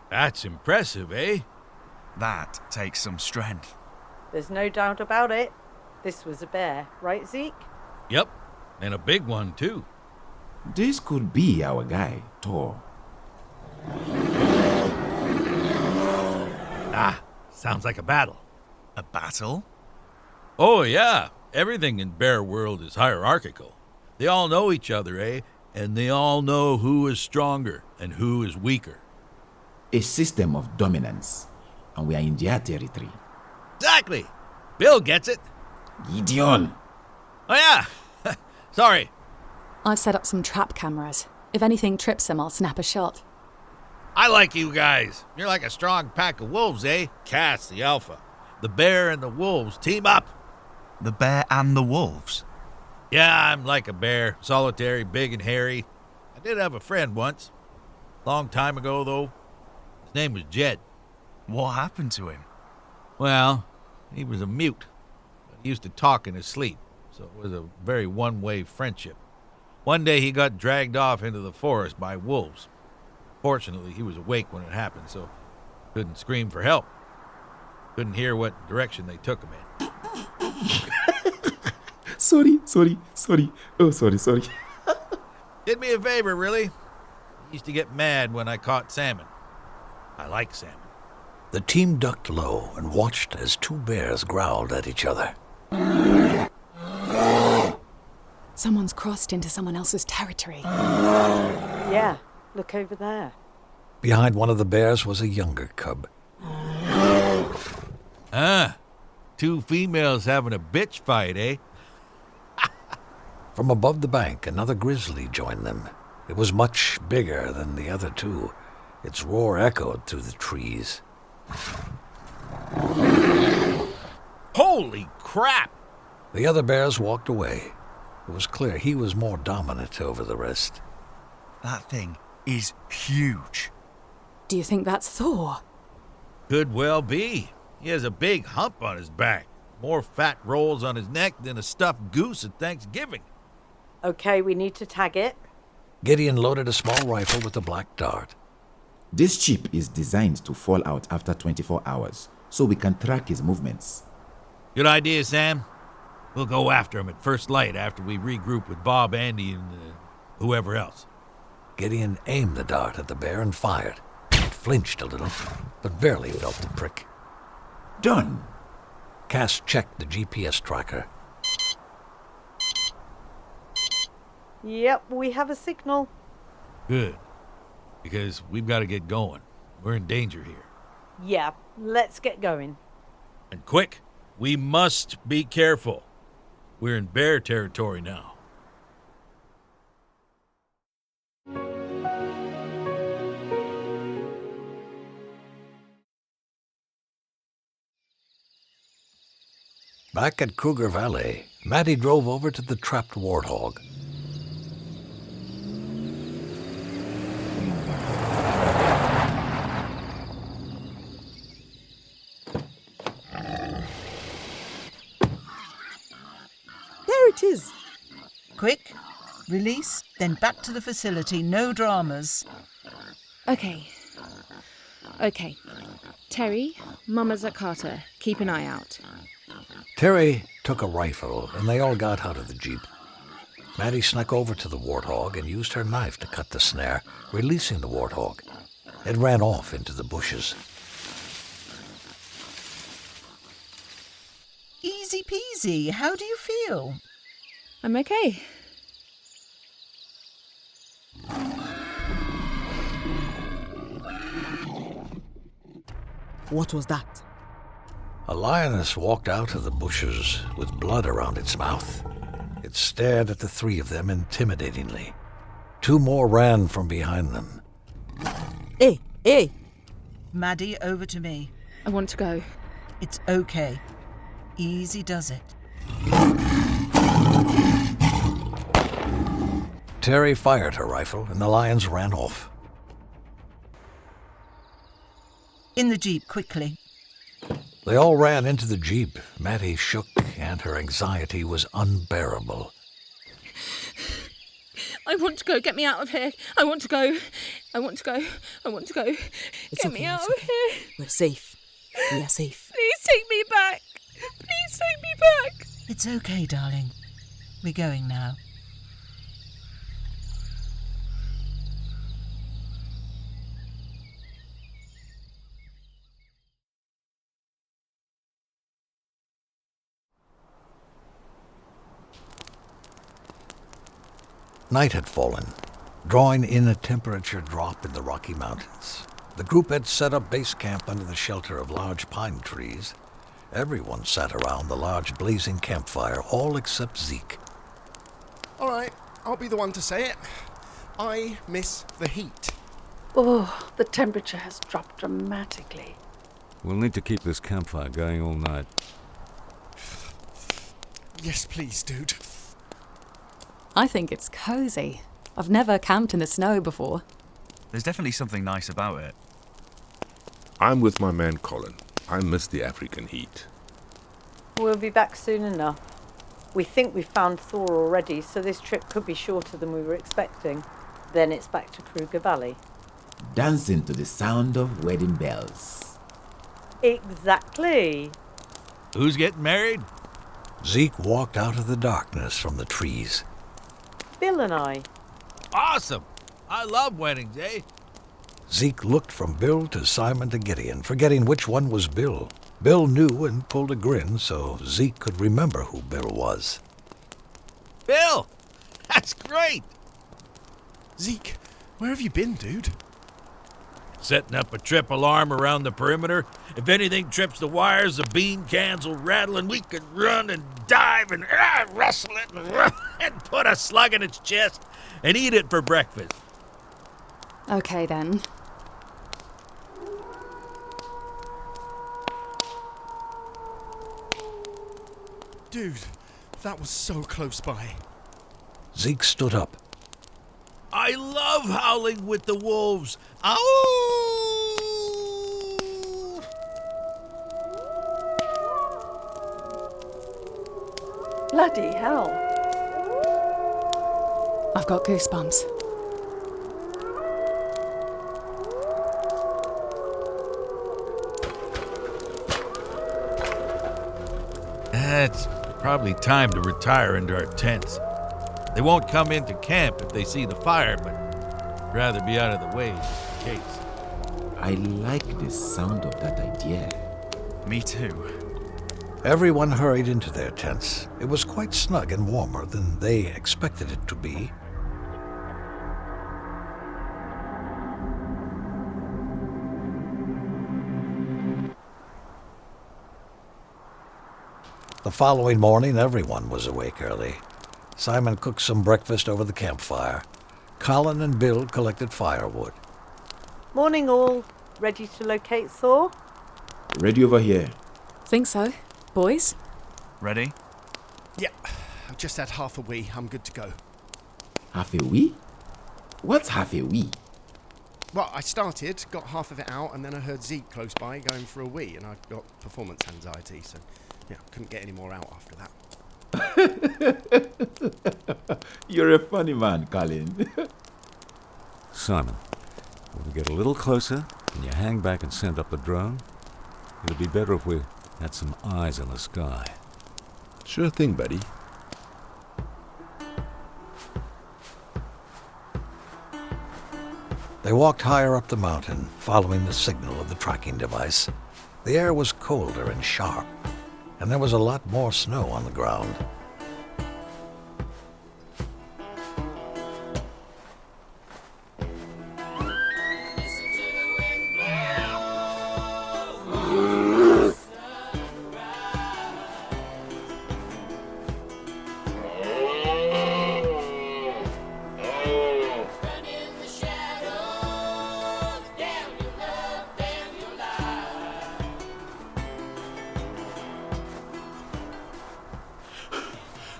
Speaker 14: That's impressive, eh?
Speaker 4: That takes some strength.
Speaker 3: There's no doubt about it. This was a bear, right, Zeke?
Speaker 14: Yep, and a big one, too.
Speaker 9: This could be our guy, Thor.
Speaker 14: Ah, sounds like a battle.
Speaker 4: A battle?
Speaker 14: Oh, yeah. Everything in Bear World is hierarchical. They all know each other, eh? And they all know who is stronger and who is weaker.
Speaker 9: A system of dominance, and we are in their territory.
Speaker 14: Exactly. Bill gets it.
Speaker 9: Gideon!
Speaker 14: Oh, yeah. Sorry.
Speaker 7: I've set up some trap cameras. If anything trips them, I'll snap a shot.
Speaker 14: I like you guys. You're like a strong pack of wolves, eh? Cass, the alpha. The bear and the wolves team up.
Speaker 4: The bear and the wolves?
Speaker 14: Yeah, I'm like a bear. Solitary, big and hairy. I did have a friend once. Long time ago, though. His name was Jed.
Speaker 4: What happened to him?
Speaker 14: Well, he was a mute. He used to talk in his sleep, so it was a very one-way friendship. One day he got dragged off into the forest by wolves. Fortunately, he was awake when it happened, so couldn't scream for help. Couldn't hear what direction they took him in.
Speaker 16: Sorry. Oh, sorry.
Speaker 14: Did me a favor, really. He used to get mad when I caught salmon. I like salmon.
Speaker 2: The team ducked low and watched as two bears growled at each other.
Speaker 7: Someone's crossed into someone else's territory.
Speaker 3: Yeah, look over there.
Speaker 2: Behind one of the bears was a younger cub.
Speaker 14: Ah, two females having a bitch fight, eh?
Speaker 2: From above the bank, another grizzly joined them. It was much bigger than the other two. Its roar echoed through the trees.
Speaker 14: Holy crap!
Speaker 2: The other bears walked away. It was clear he was more dominant over the rest.
Speaker 4: That thing is huge.
Speaker 7: Do you think that's Thor?
Speaker 14: Could well be. He has a big hump on his back. More fat rolls on his neck than a stuffed goose at Thanksgiving.
Speaker 3: Okay, we need to tag it.
Speaker 2: Gideon loaded a small rifle with a black dart.
Speaker 9: This chip is designed to fall out after 24 hours, so we can track his movements.
Speaker 14: Good idea, Sam. We'll go after him at first light after we regroup with Bob, Andy, and whoever else.
Speaker 2: Gideon aimed the dart at the bear and fired. It flinched a little, but barely felt the prick.
Speaker 9: Done.
Speaker 2: Cass checked the GPS tracker.
Speaker 3: Yep, we have a signal.
Speaker 14: Good. Because we've got to get going. We're in danger here.
Speaker 3: Yeah, let's get going.
Speaker 14: And quick, we must be careful. We're in bear territory now.
Speaker 2: Back at Kruger Valley, Maddie drove over to the trapped warthog.
Speaker 15: There it is.
Speaker 5: Quick, release, then back to the facility. No dramas.
Speaker 12: Okay. Terry, Mama's at Carter. Keep an eye out.
Speaker 2: Terry took a rifle, and they all got out of the jeep. Maddie snuck over to the warthog and used her knife to cut the snare, releasing the warthog. It ran off into the bushes.
Speaker 5: Easy peasy. How do you feel?
Speaker 12: I'm okay.
Speaker 15: What was that?
Speaker 2: A lioness walked out of the bushes with blood around its mouth. It stared at the three of them intimidatingly. Two more ran from behind them.
Speaker 15: Hey!
Speaker 5: Maddie, over to me.
Speaker 12: I want to go.
Speaker 5: It's okay. Easy does it.
Speaker 2: Terry fired her rifle, and the lions ran off.
Speaker 5: In the jeep, quickly.
Speaker 2: They all ran into the jeep. Maddie shook, and her anxiety was unbearable.
Speaker 12: I want to go. Get me out of here. I want to go.
Speaker 15: It's
Speaker 12: Get me out of here.
Speaker 15: We're safe. We are safe.
Speaker 12: Please take me back. Please take me back.
Speaker 5: It's okay, darling. We're going now.
Speaker 2: Night had fallen, drawing in a temperature drop in the Rocky Mountains. The group had set up base camp under the shelter of large pine trees. Everyone sat around the large blazing campfire, all except Zeke.
Speaker 11: All right, I'll be the one to say it. I miss the heat.
Speaker 8: Oh, the temperature has dropped dramatically.
Speaker 10: We'll need to keep this campfire going all night.
Speaker 11: Yes, please, dude.
Speaker 7: I think it's cozy. I've never camped in the snow before.
Speaker 4: There's definitely something nice about it.
Speaker 6: I'm with my man Colin. I miss the African heat.
Speaker 3: We'll be back soon enough. We think we've found Thor already, so this trip could be shorter than we were expecting. Then it's back to Kruger Valley.
Speaker 9: Dancing to the sound of wedding bells.
Speaker 3: Exactly.
Speaker 14: Who's getting married?
Speaker 2: Zeke walked out of the darkness from the trees.
Speaker 3: Bill and I.
Speaker 14: Awesome! I love weddings, eh?
Speaker 2: Zeke looked from Bill to Simon to Gideon, forgetting which one was Bill. Bill knew and pulled a grin so Zeke could remember who Bill was.
Speaker 14: Bill! That's great!
Speaker 11: Zeke, where have you been, dude?
Speaker 14: Setting up a trip alarm around the perimeter. If anything trips the wires, the bean cans will rattle and we can run and dive and wrestle it and put a slug in its chest and eat it for breakfast.
Speaker 7: Okay, then.
Speaker 11: Dude, that was so close by.
Speaker 2: Zeke stood up.
Speaker 14: I love howling with the wolves. Ow!
Speaker 8: Bloody hell.
Speaker 7: I've got goosebumps.
Speaker 14: It's probably time to retire into our tents. They won't come into camp if they see the fire, but rather be out of the way just in case.
Speaker 9: I like the sound of that idea.
Speaker 4: Me too.
Speaker 2: Everyone hurried into their tents. It was quite snug and warmer than they expected it to be. The following morning, everyone was awake early. Simon cooked some breakfast over the campfire. Colin and Bill collected firewood.
Speaker 3: Morning all. Ready to locate Thor?
Speaker 9: Ready over here.
Speaker 7: Think so. Boys?
Speaker 4: Ready?
Speaker 11: Yeah, I've just had half a wee. I'm good to go.
Speaker 9: Half a wee? What's half a wee?
Speaker 11: Well, I started, got half of it out, and then I heard Zeke close by going for a wee, and I got performance anxiety, so yeah, couldn't get any more out after
Speaker 9: that. You're a funny man, Colin.
Speaker 10: Simon, will we get a little closer and you hang back and send up the drone? It'd be better if we had some eyes in the sky.
Speaker 6: Sure thing, buddy.
Speaker 2: They walked higher up the mountain, following the signal of the tracking device. The air was colder and sharp, and there was a lot more snow on the ground.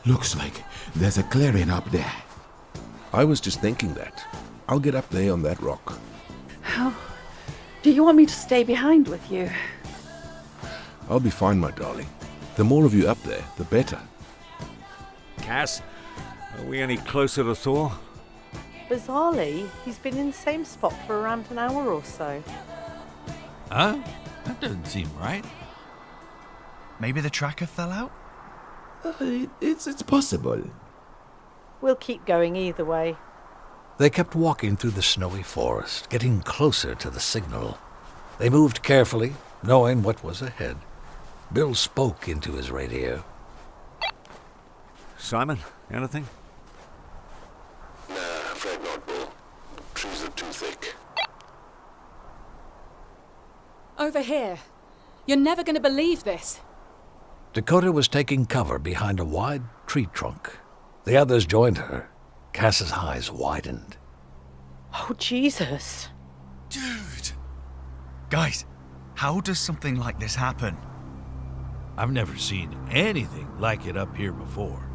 Speaker 9: Looks like there's a clearing up there.
Speaker 6: I was just thinking that. I'll get up there on that rock.
Speaker 8: Oh, do you want me to stay behind with you?
Speaker 6: I'll be fine, my darling. The more of you up there, the better.
Speaker 10: Cass, are we any closer to Thor?
Speaker 3: Bizarrely, he's been in the same spot for around an hour or so.
Speaker 14: Huh? That doesn't seem right.
Speaker 4: Maybe the tracker fell out?
Speaker 9: It's possible.
Speaker 3: We'll keep going either way.
Speaker 2: They kept walking through the snowy forest, getting closer to the signal. They moved carefully, knowing what was ahead. Bill spoke into his radio.
Speaker 10: Simon, anything?
Speaker 6: Nah, afraid not, Bill. Trees are too thick.
Speaker 7: Over here. You're never going to believe this.
Speaker 2: Dakota was taking cover behind a wide tree trunk. The others joined her. Cass's eyes widened.
Speaker 3: Oh, Jesus.
Speaker 4: Dude! Guys, how does something like this happen?
Speaker 14: I've never seen anything like it up here before.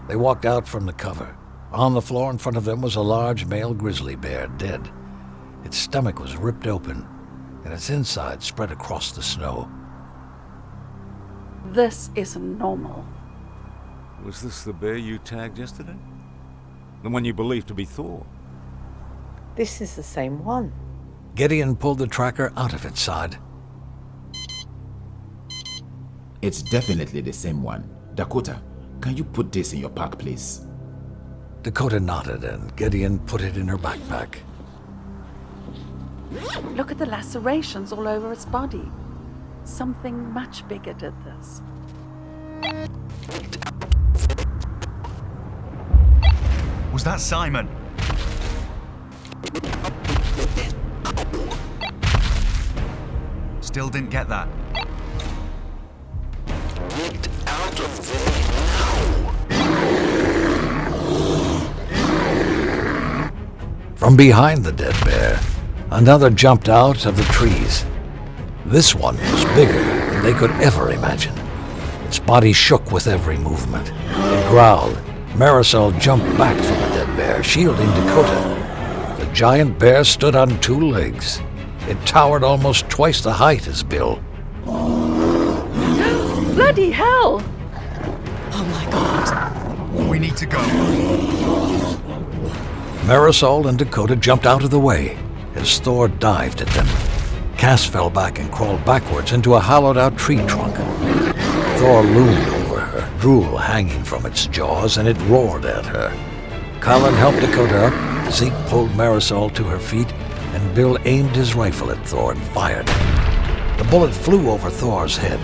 Speaker 2: They walked out from the cover. On the floor in front of them was a large male grizzly bear, dead. Its stomach was ripped open, and its inside spread across the snow.
Speaker 8: This isn't normal.
Speaker 10: Was this the bear you tagged yesterday? The one you believed to be Thor?
Speaker 3: This is the same one.
Speaker 2: Gideon pulled the tracker out of its side.
Speaker 9: It's definitely the same one. Dakota, can you put this in your pack, please?
Speaker 2: Dakota nodded, and Gideon put it in her backpack.
Speaker 8: Look at the lacerations all over its body. Something much bigger did this.
Speaker 4: Was that Simon? Still didn't get that.
Speaker 6: Get out of there now!
Speaker 2: From behind the dead bear, another jumped out of the trees. This one was bigger than they could ever imagine. Its body shook with every movement. It growled. Marisol jumped back from the dead bear, shielding Dakota. The giant bear stood on two legs. It towered almost twice the height as Bill.
Speaker 8: Bloody hell!
Speaker 7: Oh my God.
Speaker 4: We need to go.
Speaker 2: Marisol and Dakota jumped out of the way as Thor dived at them. Cass fell back and crawled backwards into a hollowed-out tree trunk. Thor loomed over her, drool hanging from its jaws, and it roared at her. Colin helped Dakota up, Zeke pulled Marisol to her feet, and Bill aimed his rifle at Thor and fired. The bullet flew over Thor's head.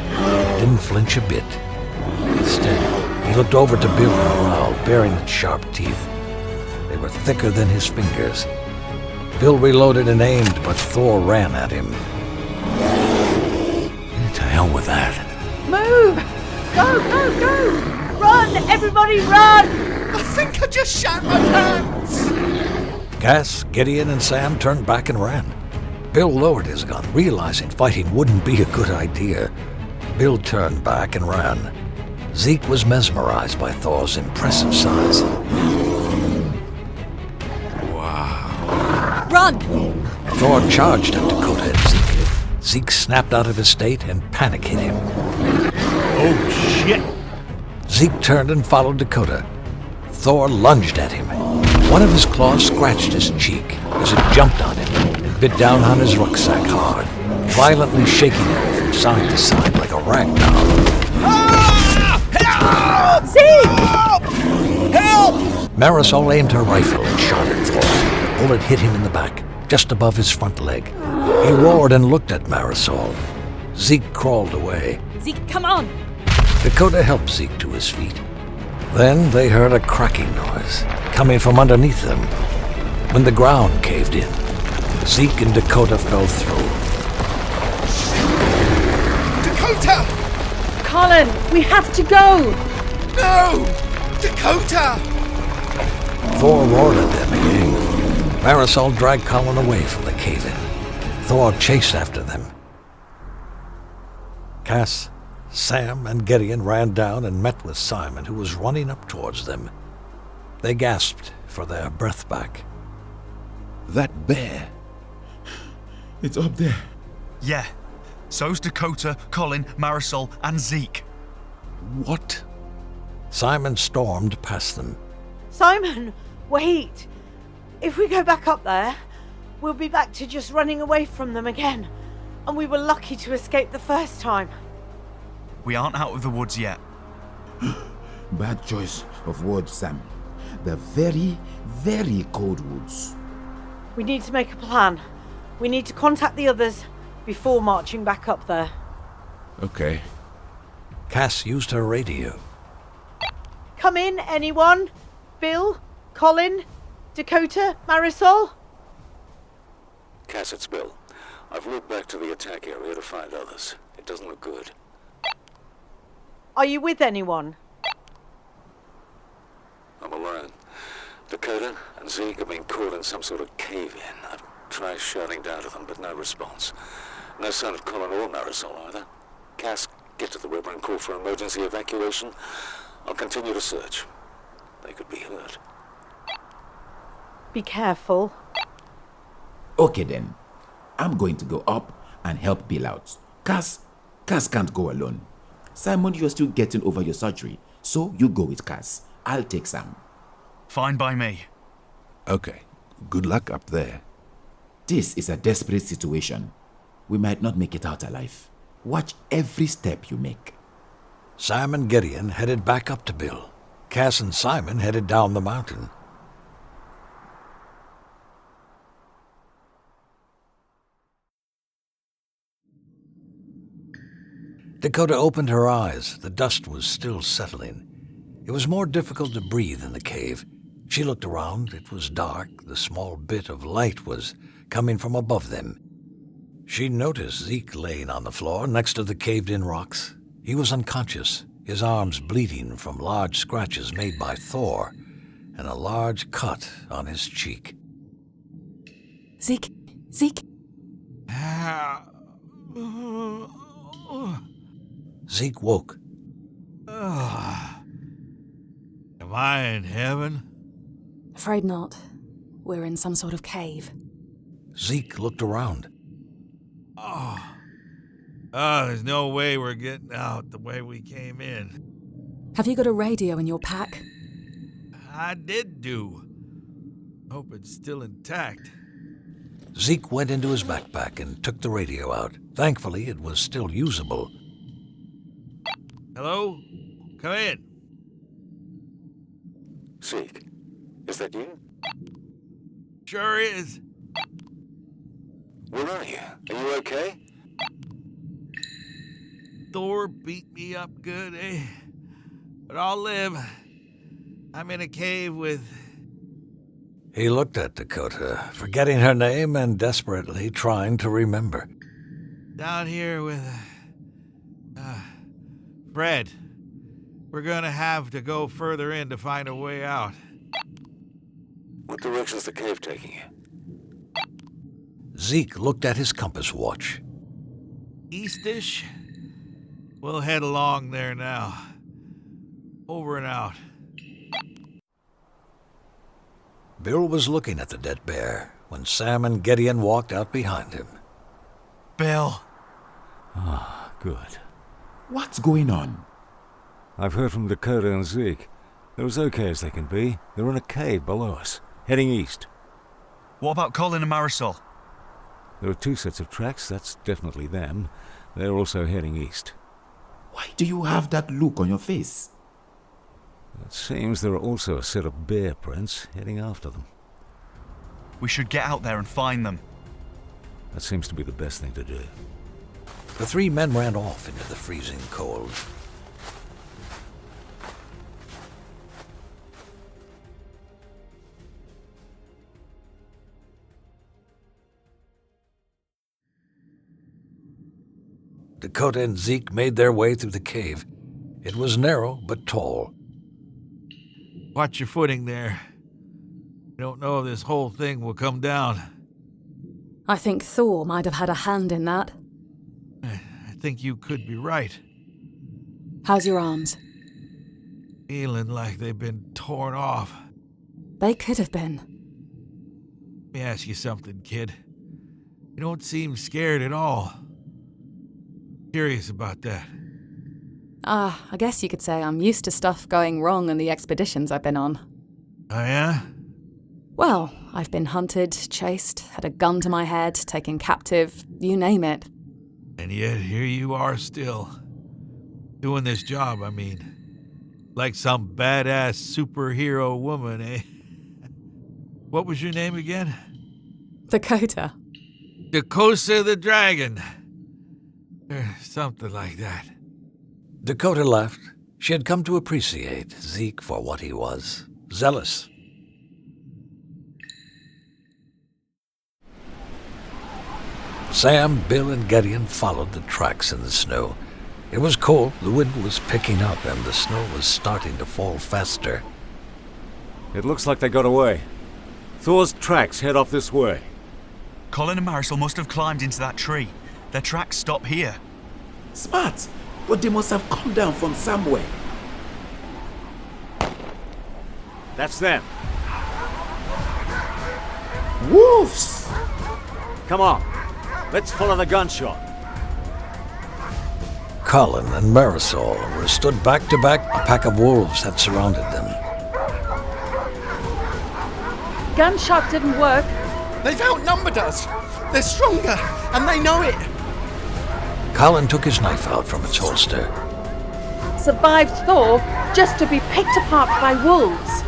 Speaker 2: He didn't flinch a bit. Instead, he looked over to Bill and growled, baring its sharp teeth. They were thicker than his fingers. Bill reloaded and aimed, but Thor ran at him.
Speaker 10: To hell with that.
Speaker 8: Move!
Speaker 3: Go, go, go! Run! Everybody run!
Speaker 11: I think I just shat my pants!
Speaker 2: Cass, Gideon, and Sam turned back and ran. Bill lowered his gun, realizing fighting wouldn't be a good idea. Bill turned back and ran. Zeke was mesmerized by Thor's impressive size.
Speaker 14: Wow.
Speaker 7: Run!
Speaker 2: Thor charged at Dakota and Zeke. Zeke snapped out of his state and panic hit him.
Speaker 14: Oh, shit!
Speaker 2: Zeke turned and followed Dakota. Thor lunged at him. One of his claws scratched his cheek as it jumped on him and bit down on his rucksack hard, violently shaking him from side to side like a rag doll.
Speaker 11: Help!
Speaker 3: Zeke!
Speaker 11: Help!
Speaker 2: Marisol aimed her rifle and shot at Thor. The bullet hit him in the back, just above his front leg. He roared and looked at Marisol. Zeke crawled away.
Speaker 7: Zeke, come on!
Speaker 2: Dakota helped Zeke to his feet. Then they heard a cracking noise coming from underneath them. When the ground caved in, Zeke and Dakota fell through.
Speaker 11: Dakota!
Speaker 3: Colin, we have to go!
Speaker 11: No! Dakota!
Speaker 2: Thor roared at them again. Marisol dragged Colin away from the cave-in. Thor chased after them. Cass, Sam, and Gideon ran down and met with Simon, who was running up towards them. They gasped for their breath back.
Speaker 6: That bear.
Speaker 16: It's up there.
Speaker 4: Yeah. So's Dakota, Colin, Marisol, and Zeke.
Speaker 6: What?
Speaker 2: Simon stormed past them.
Speaker 3: Simon, wait! If we go back up there, we'll be back to just running away from them again. And we were lucky to escape the first time.
Speaker 4: We aren't out of the woods yet.
Speaker 9: Bad choice of words, Sam. The very, very cold woods.
Speaker 3: We need to make a plan. We need to contact the others before marching back up there.
Speaker 6: Okay.
Speaker 2: Cass used her radio.
Speaker 3: Come in, anyone? Bill? Colin? Dakota? Marisol?
Speaker 10: Cass, it's Bill. I've looked back to the attack area to find others. It doesn't look good.
Speaker 3: Are you with anyone?
Speaker 10: I'm alone. Dakota and Zeke have been caught in some sort of cave-in. I've tried shouting down to them, but no response. No sign of Colin or Marisol either. Cass, get to the river and call for emergency evacuation. I'll continue to search. They could be hurt.
Speaker 3: Be careful.
Speaker 9: Okay then. I'm going to go up and help Bill out. Cass can't go alone. Simon, you're still getting over your surgery, so you go with Cass. I'll take Sam.
Speaker 4: Fine by me.
Speaker 6: Okay. Good luck up there.
Speaker 9: This is a desperate situation. We might not make it out alive. Watch every step you make.
Speaker 2: Sam and Gideon headed back up to Bill. Cass and Simon headed down the mountain. Dakota opened her eyes. The dust was still settling. It was more difficult to breathe in the cave. She looked around. It was dark. The small bit of light was coming from above them. She noticed Zeke laying on the floor next to the caved-in rocks. He was unconscious, his arms bleeding from large scratches made by Thor, and a large cut on his cheek.
Speaker 7: Zeke!
Speaker 2: Zeke woke.
Speaker 14: Am I in heaven?
Speaker 7: Afraid not. We're in some sort of cave.
Speaker 2: Zeke looked around.
Speaker 14: There's no way we're getting out the way we came in.
Speaker 7: Have you got a radio in your pack?
Speaker 14: I did do. Hope it's still intact.
Speaker 2: Zeke went into his backpack and took the radio out. Thankfully, it was still usable.
Speaker 14: Hello? Come in.
Speaker 10: Zeke, is that you?
Speaker 14: Sure is.
Speaker 10: Where are you? Are you okay?
Speaker 14: Thor beat me up good, eh? But I'll live. I'm in a cave with...
Speaker 2: He looked at Dakota, forgetting her name and desperately trying to remember.
Speaker 14: Down here with... Fred. We're gonna have to go further in to find a way out.
Speaker 10: What direction's the cave taking you?
Speaker 2: Zeke looked at his compass watch.
Speaker 14: Eastish? We'll head along there now. Over and out.
Speaker 2: Bill was looking at the dead bear when Sam and Gideon walked out behind him.
Speaker 4: Bill.
Speaker 17: Ah, good.
Speaker 9: What's going on?
Speaker 17: I've heard from Dakota and Zeke. They're as okay as they can be. They're in a cave below us, heading east.
Speaker 4: What about Colin and Marisol?
Speaker 17: There are 2 sets of tracks. That's definitely them. They're also heading east.
Speaker 9: Why do you have that look on your face?
Speaker 17: It seems there are also a set of bear prints heading after them.
Speaker 4: We should get out there and find them.
Speaker 17: That seems to be the best thing to do.
Speaker 2: The 3 men ran off into the freezing cold. Dakota and Zeke made their way through the cave. It was narrow but tall.
Speaker 14: Watch your footing there. You don't know if this whole thing will come down.
Speaker 7: I think Thor might have had a hand in that.
Speaker 14: I think you could be right.
Speaker 7: How's your arms?
Speaker 14: Feeling like they've been torn off.
Speaker 7: They could have been.
Speaker 14: Let me ask you something, kid. You don't seem scared at all. Curious about that.
Speaker 7: I guess you could say I'm used to stuff going wrong in the expeditions I've been on.
Speaker 14: Oh, yeah?
Speaker 7: Well, I've been hunted, chased, had a gun to my head, taken captive, you name it.
Speaker 14: And yet here you are still. Doing this job, I mean. Like some badass superhero woman, eh? What was your name again?
Speaker 7: Dakota.
Speaker 14: Dakota the Dragon. Something like that.
Speaker 2: Dakota laughed. She had come to appreciate Zeke for what he was. Zealous. Sam, Bill, and Gideon followed the tracks in the snow. It was cold, the wind was picking up, and the snow was starting to fall faster.
Speaker 17: It looks like they got away. Thor's tracks head off this way.
Speaker 4: Colin and Marisol must have climbed into that tree. Their tracks stop here.
Speaker 9: Smart, but they must have come down from somewhere.
Speaker 17: That's them.
Speaker 9: Wolves!
Speaker 17: Come on, let's follow the gunshot.
Speaker 2: Colin and Marisol were stood back to back. A pack of wolves had surrounded them.
Speaker 8: Gunshot didn't work.
Speaker 11: They've outnumbered us. They're stronger, and they know it.
Speaker 2: Colin took his knife out from its holster.
Speaker 8: Survived Thor just to be picked apart by wolves.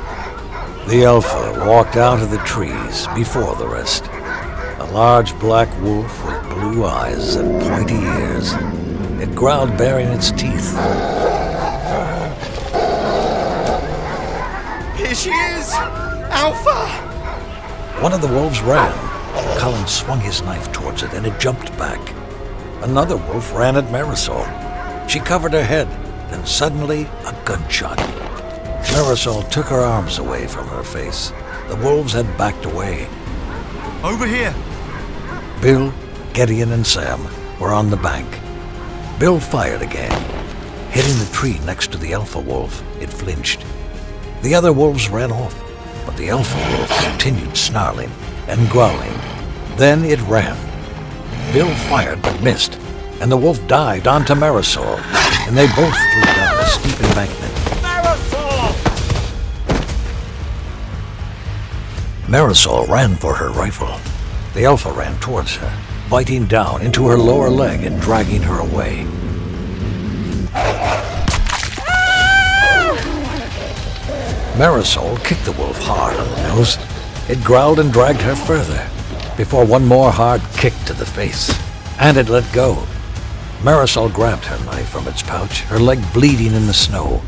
Speaker 2: The Alpha walked out of the trees before the rest. A large black wolf with blue eyes and pointy ears. It growled, baring its teeth.
Speaker 11: Here she is! Alpha!
Speaker 2: One of the wolves ran. Colin swung his knife towards it and it jumped back. Another wolf ran at Marisol. She covered her head, then suddenly a gunshot. Marisol took her arms away from her face. The wolves had backed away.
Speaker 4: Over here!
Speaker 2: Bill, Gideon, and Sam were on the bank. Bill fired again. Hitting the tree next to the Alpha wolf, it flinched. The other wolves ran off, but the Alpha wolf continued snarling and growling. Then it ran. Bill fired but missed, and the wolf dived onto Marisol, and they both flew down a steep embankment. Marisol ran for her rifle. The Alpha ran towards her, biting down into her lower leg and dragging her away. Marisol kicked the wolf hard on the nose. It growled and dragged her further, before one more hard kick to the face, and it let go. Marisol grabbed her knife from its pouch, her leg bleeding in the snow.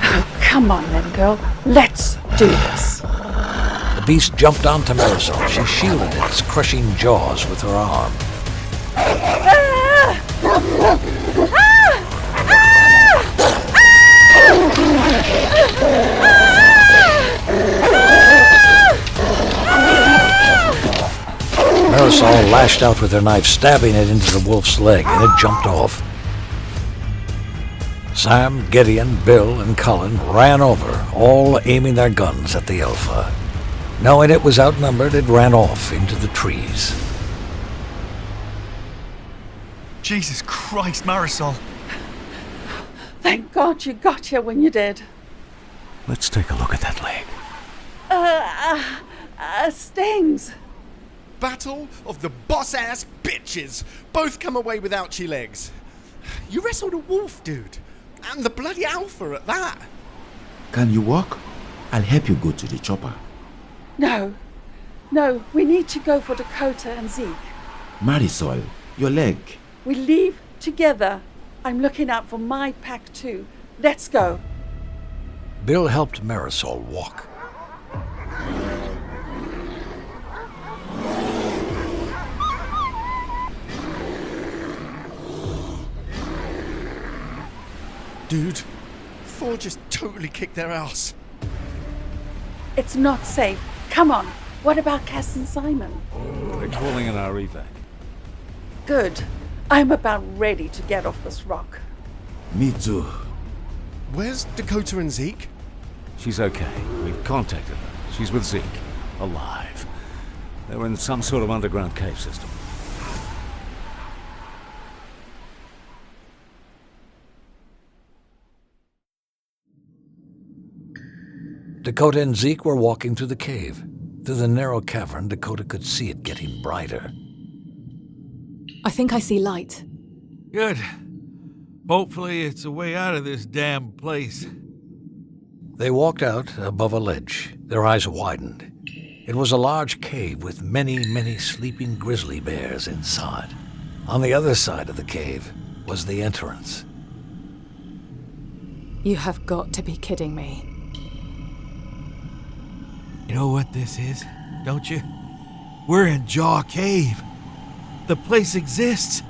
Speaker 8: Oh, come on then, girl. Let's do this.
Speaker 2: The beast jumped onto Marisol. She shielded its crushing jaws with her arm.
Speaker 8: Ah!
Speaker 2: Marisol lashed out with her knife, stabbing it into the wolf's leg, and it jumped off. Sam, Gideon, Bill, and Colin ran over, all aiming their guns at the alpha. Knowing it was outnumbered, it ran off into the trees.
Speaker 4: Jesus Christ, Marisol.
Speaker 8: Thank God you got here when you did.
Speaker 17: Let's take a look at that leg.
Speaker 8: Stings.
Speaker 11: Battle of the boss-ass bitches. Both come away with ouchie legs. You wrestled a wolf, dude. And the bloody alpha at that.
Speaker 9: Can you walk? I'll help you go to the chopper.
Speaker 8: No, we need to go for Dakota and Zeke.
Speaker 9: Marisol, your leg.
Speaker 8: We leave together. I'm looking out for my pack too. Let's go.
Speaker 2: Bill helped Marisol walk.
Speaker 11: Dude, Thor just totally kicked their ass.
Speaker 8: It's not safe. Come on. What about Cass and Simon?
Speaker 17: They're calling in our evac.
Speaker 8: Good. I'm about ready to get off this rock.
Speaker 9: Me too.
Speaker 11: Where's Dakota and Zeke?
Speaker 17: She's okay. We've contacted her. She's with Zeke. Alive. They were in some sort of underground cave system.
Speaker 2: Dakota and Zeke were walking through the cave. Through the narrow cavern, Dakota could see it getting brighter.
Speaker 7: I think I see light.
Speaker 14: Good. Hopefully it's a way out of this damn place.
Speaker 2: They walked out above a ledge. Their eyes widened. It was a large cave with many, many sleeping grizzly bears inside. On the other side of the cave was the entrance.
Speaker 7: You have got to be kidding me.
Speaker 14: You know what this is, don't you? We're in Jaw Cave. The place exists.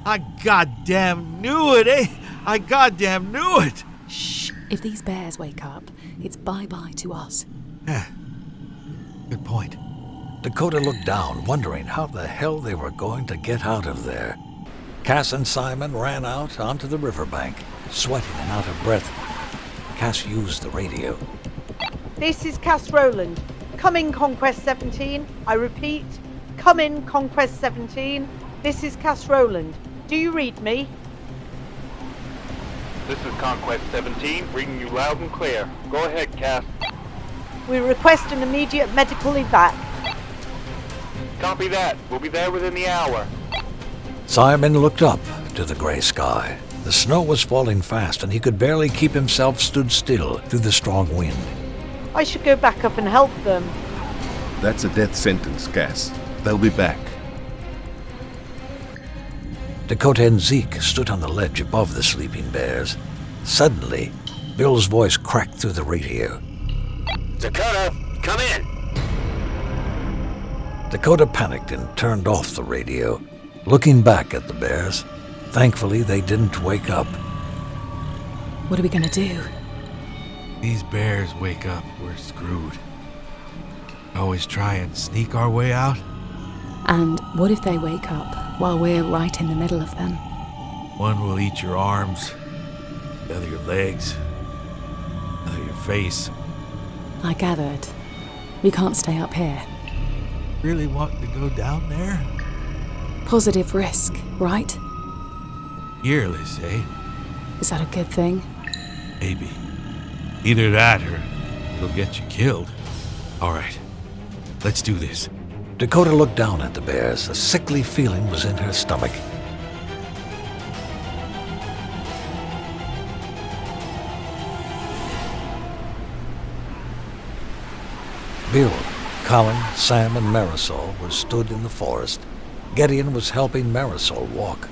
Speaker 14: I goddamn knew it, eh? I goddamn knew it.
Speaker 7: Shh. If these bears wake up, it's bye-bye to us.
Speaker 14: Yeah. Good point.
Speaker 2: Dakota looked down, wondering how the hell they were going to get out of there. Cass and Simon ran out onto the riverbank, sweating and out of breath. Cass used the radio.
Speaker 3: This is Cass Rowland. Come in, Conquest 17. I repeat, come in, Conquest 17. This is Cass Rowland. Do you read me?
Speaker 18: This is Conquest 17, reading you loud and clear. Go ahead, Cass.
Speaker 3: We request an immediate medical evac.
Speaker 18: Copy that. We'll be there within the hour.
Speaker 2: Simon looked up to the gray sky. The snow was falling fast, and he could barely keep himself stood still through the strong wind.
Speaker 3: I should go back up and help them.
Speaker 6: That's a death sentence, Cass. They'll be back.
Speaker 2: Dakota and Zeke stood on the ledge above the sleeping bears. Suddenly, Bill's voice cracked through the radio.
Speaker 10: Dakota, come in!
Speaker 2: Dakota panicked and turned off the radio, looking back at the bears. Thankfully, they didn't wake up.
Speaker 7: What are we gonna do?
Speaker 14: These bears wake up, we're screwed. Always try and sneak our way out?
Speaker 7: And what if they wake up while we're right in the middle of them?
Speaker 14: One will eat your arms, the other your legs, the other your face.
Speaker 7: I gathered. We can't stay up here.
Speaker 14: Really want to go down there?
Speaker 7: Positive risk, right?
Speaker 14: Fearless, eh?
Speaker 7: Is that a good thing?
Speaker 14: Maybe. Either that or it'll get you killed. All right, let's do this.
Speaker 2: Dakota looked down at the bears. A sickly feeling was in her stomach. Bill, Colin, Sam, and Marisol were stood in the forest. Gideon was helping Marisol walk.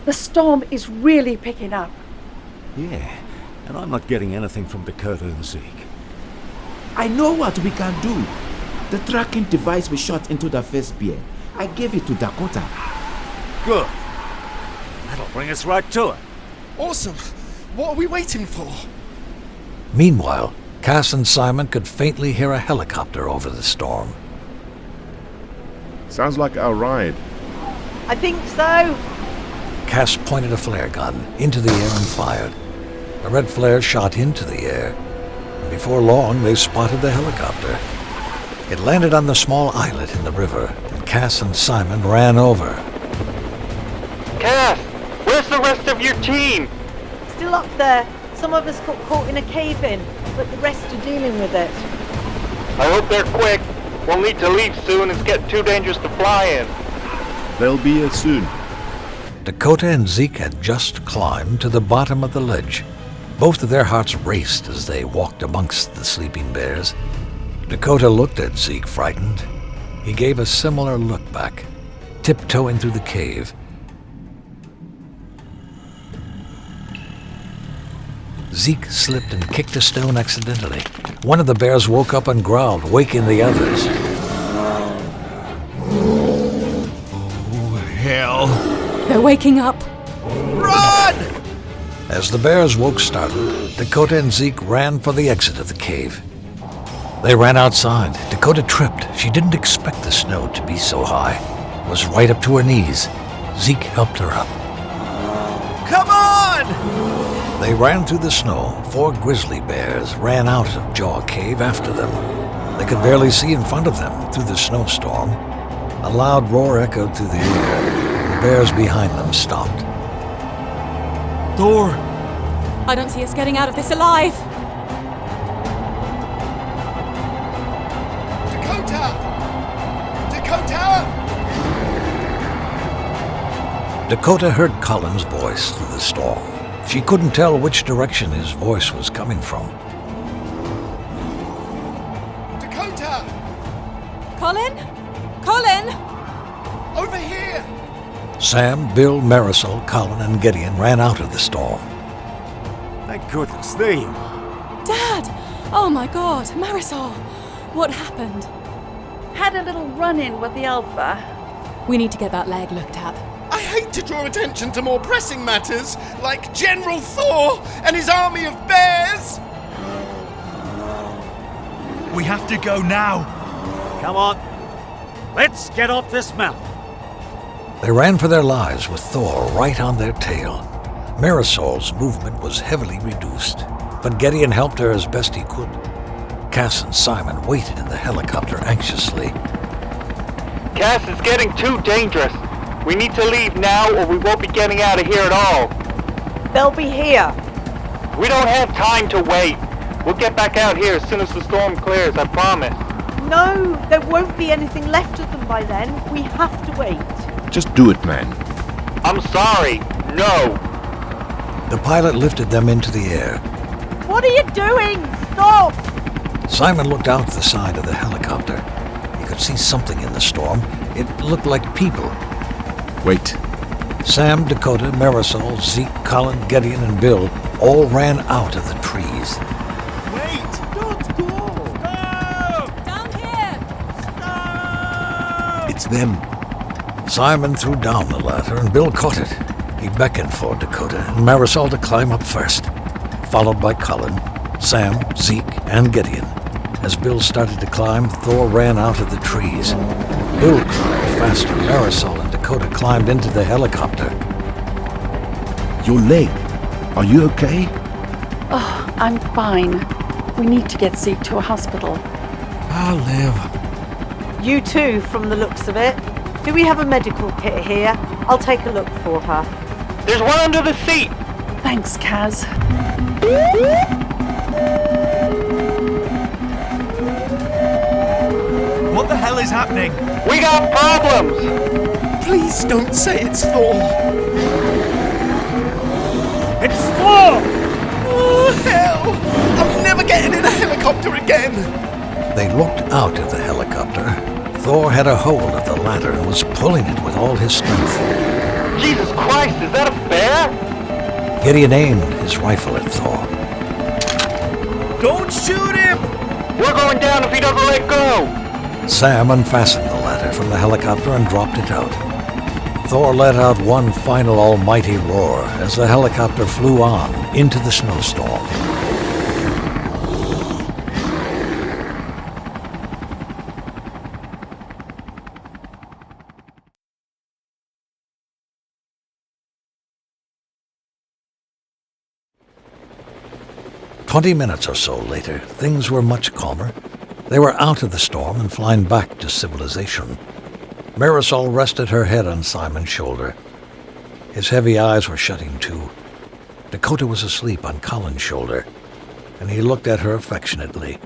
Speaker 8: The storm is really picking up.
Speaker 17: Yeah, and I'm not getting anything from Dakota and Zeke.
Speaker 9: I know what we can do. The tracking device we shot into the first bear. I gave it to Dakota.
Speaker 17: Good. That'll bring us right to it.
Speaker 11: Awesome. What are we waiting for?
Speaker 2: Meanwhile, Cass and Simon could faintly hear a helicopter over the storm.
Speaker 6: Sounds like our ride.
Speaker 3: I think so.
Speaker 2: Cass pointed a flare gun into the air and fired. A red flare shot into the air. Before long, they spotted the helicopter. It landed on the small islet in the river, and Cass and Simon ran over.
Speaker 18: Cass, where's the rest of your team?
Speaker 3: Still up there. Some of us got caught in a cave-in, but the rest are dealing with it.
Speaker 18: I hope they're quick. We'll need to leave soon. It's getting too dangerous to fly in.
Speaker 6: They'll be here soon.
Speaker 2: Dakota and Zeke had just climbed to the bottom of the ledge. Both of their hearts raced as they walked amongst the sleeping bears. Dakota looked at Zeke, frightened. He gave a similar look back, tiptoeing through the cave. Zeke slipped and kicked a stone accidentally. One of the bears woke up and growled, waking the others.
Speaker 14: Oh, hell.
Speaker 7: They're waking up.
Speaker 14: Run!
Speaker 2: As the bears woke startled, Dakota and Zeke ran for the exit of the cave. They ran outside. Dakota tripped. She didn't expect the snow to be so high. It was right up to her knees. Zeke helped her up.
Speaker 14: Come on!
Speaker 2: They ran through the snow. 4 grizzly bears ran out of Jaw Cave after them. They could barely see in front of them through the snowstorm. A loud roar echoed through the air. The bears behind them stopped.
Speaker 14: Thor!
Speaker 7: I don't see us getting out of this alive.
Speaker 11: Dakota! Dakota!
Speaker 2: Dakota heard Colin's voice through the storm. She couldn't tell which direction his voice was coming from.
Speaker 11: Dakota!
Speaker 7: Colin? Colin!
Speaker 11: Over here!
Speaker 2: Sam, Bill, Marisol, Colin, and Gideon ran out of the storm.
Speaker 17: Thank goodness, they...
Speaker 7: Dad! Oh my God, Marisol! What happened?
Speaker 8: Had a little run-in with the Alpha.
Speaker 7: We need to get that leg looked at.
Speaker 11: I hate to draw attention to more pressing matters, like General Thor and his army of bears!
Speaker 4: We have to go now.
Speaker 17: Come on. Let's get off this mountain.
Speaker 2: They ran for their lives with Thor right on their tail. Marisol's movement was heavily reduced, but Gideon helped her as best he could. Cass and Simon waited in the helicopter anxiously.
Speaker 18: Cass, it's getting too dangerous. We need to leave now or we won't be getting out of here at all.
Speaker 3: They'll be here.
Speaker 18: We don't have time to wait. We'll get back out here as soon as the storm clears, I promise.
Speaker 3: No, there won't be anything left of them by then. We have to wait.
Speaker 6: Just do it, man.
Speaker 18: I'm sorry. No.
Speaker 2: The pilot lifted them into the air.
Speaker 3: What are you doing? Stop!
Speaker 2: Simon looked out the side of the helicopter. He could see something in the storm. It looked like people.
Speaker 6: Wait.
Speaker 2: Sam, Dakota, Marisol, Zeke, Colin, Gideon, and Bill all ran out of the trees.
Speaker 14: Wait! Don't go! Stop!
Speaker 7: Down here!
Speaker 14: Stop!
Speaker 6: It's them.
Speaker 2: Simon threw down the ladder and Bill caught it. He beckoned for Dakota and Marisol to climb up first, followed by Colin, Sam, Zeke, and Gideon. As Bill started to climb, Thor ran out of the trees. Bill climbed faster. Marisol and Dakota climbed into the helicopter.
Speaker 6: Your leg. Are you okay?
Speaker 8: Oh, I'm fine. We need to get Zeke to a hospital.
Speaker 14: I'll live.
Speaker 3: You too, from the looks of it. Do we have a medical kit here? I'll take a look for her.
Speaker 18: There's one under the seat.
Speaker 8: Thanks, Kaz.
Speaker 4: What the hell is happening?
Speaker 18: We got problems!
Speaker 11: Please don't say it's Thor.
Speaker 14: It's Thor!
Speaker 11: Oh, hell! I'm never getting in a helicopter again!
Speaker 2: They looked out of the helicopter. Thor had a hold of the ladder and was pulling it with all his strength.
Speaker 18: Jesus Christ, is that a bear?
Speaker 2: Gideon aimed his rifle at Thor.
Speaker 14: Don't shoot him!
Speaker 18: We're going down if he doesn't let go!
Speaker 2: Sam unfastened the ladder from the helicopter and dropped it out. Thor let out one final almighty roar as the helicopter flew on into the snowstorm. "20 minutes or so later, things were much calmer. They were out of the storm and flying back to civilization. Marisol rested her head on Simon's shoulder. His heavy eyes were shutting too. Dakota was asleep on Colin's shoulder, and he looked at her affectionately.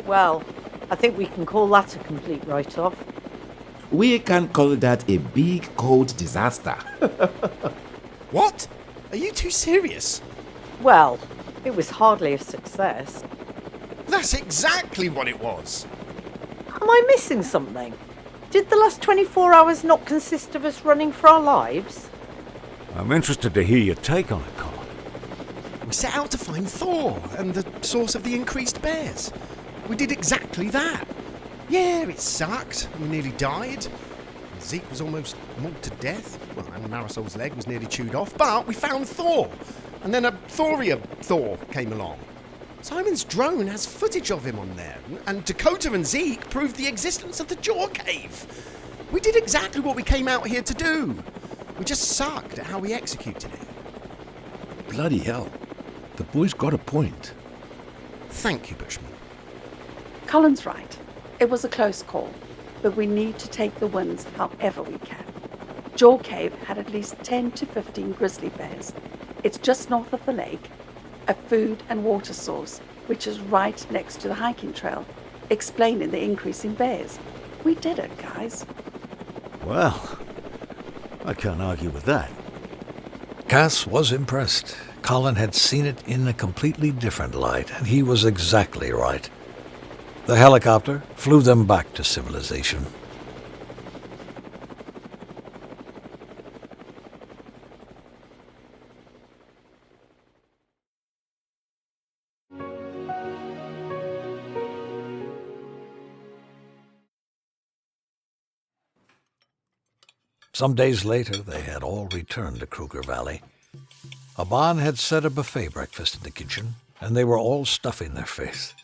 Speaker 3: Well, I think we can call that a complete write-off.
Speaker 9: We can call that a big cold disaster.
Speaker 11: What? Are you too serious?
Speaker 3: Well, it was hardly a success.
Speaker 11: That's exactly what it was.
Speaker 3: Am I missing something? Did the last 24 hours not consist of us running for our lives?
Speaker 17: I'm interested to hear your take on it, Colin.
Speaker 11: We set out to find Thor and the source of the increased bears. We did exactly that. Yeah, it sucked. We nearly died. Zeke was almost mauled to death. Well, and Marisol's leg was nearly chewed off. But we found Thor. And then a Thorier Thor came along. Simon's drone has footage of him on there. And Dakota and Zeke proved the existence of the Jaw Cave. We did exactly what we came out here to do. We just sucked at how we executed it.
Speaker 6: Bloody hell. The boy's got a point.
Speaker 11: Thank you, Bushman.
Speaker 8: Colin's right. It was a close call, but we need to take the wins however we can. Jaw Cave had at least 10 to 15 grizzly bears. It's just north of the lake, a food and water source, which is right next to the hiking trail, explaining the increase in bears. We did it, guys.
Speaker 17: Well, I can't argue with that.
Speaker 2: Cass was impressed. Colin had seen it in a completely different light, and he was exactly right. The helicopter flew them back to civilization. Some days later, they had all returned to Kruger Valley. Aban had set a buffet breakfast in the kitchen, and they were all stuffing their face.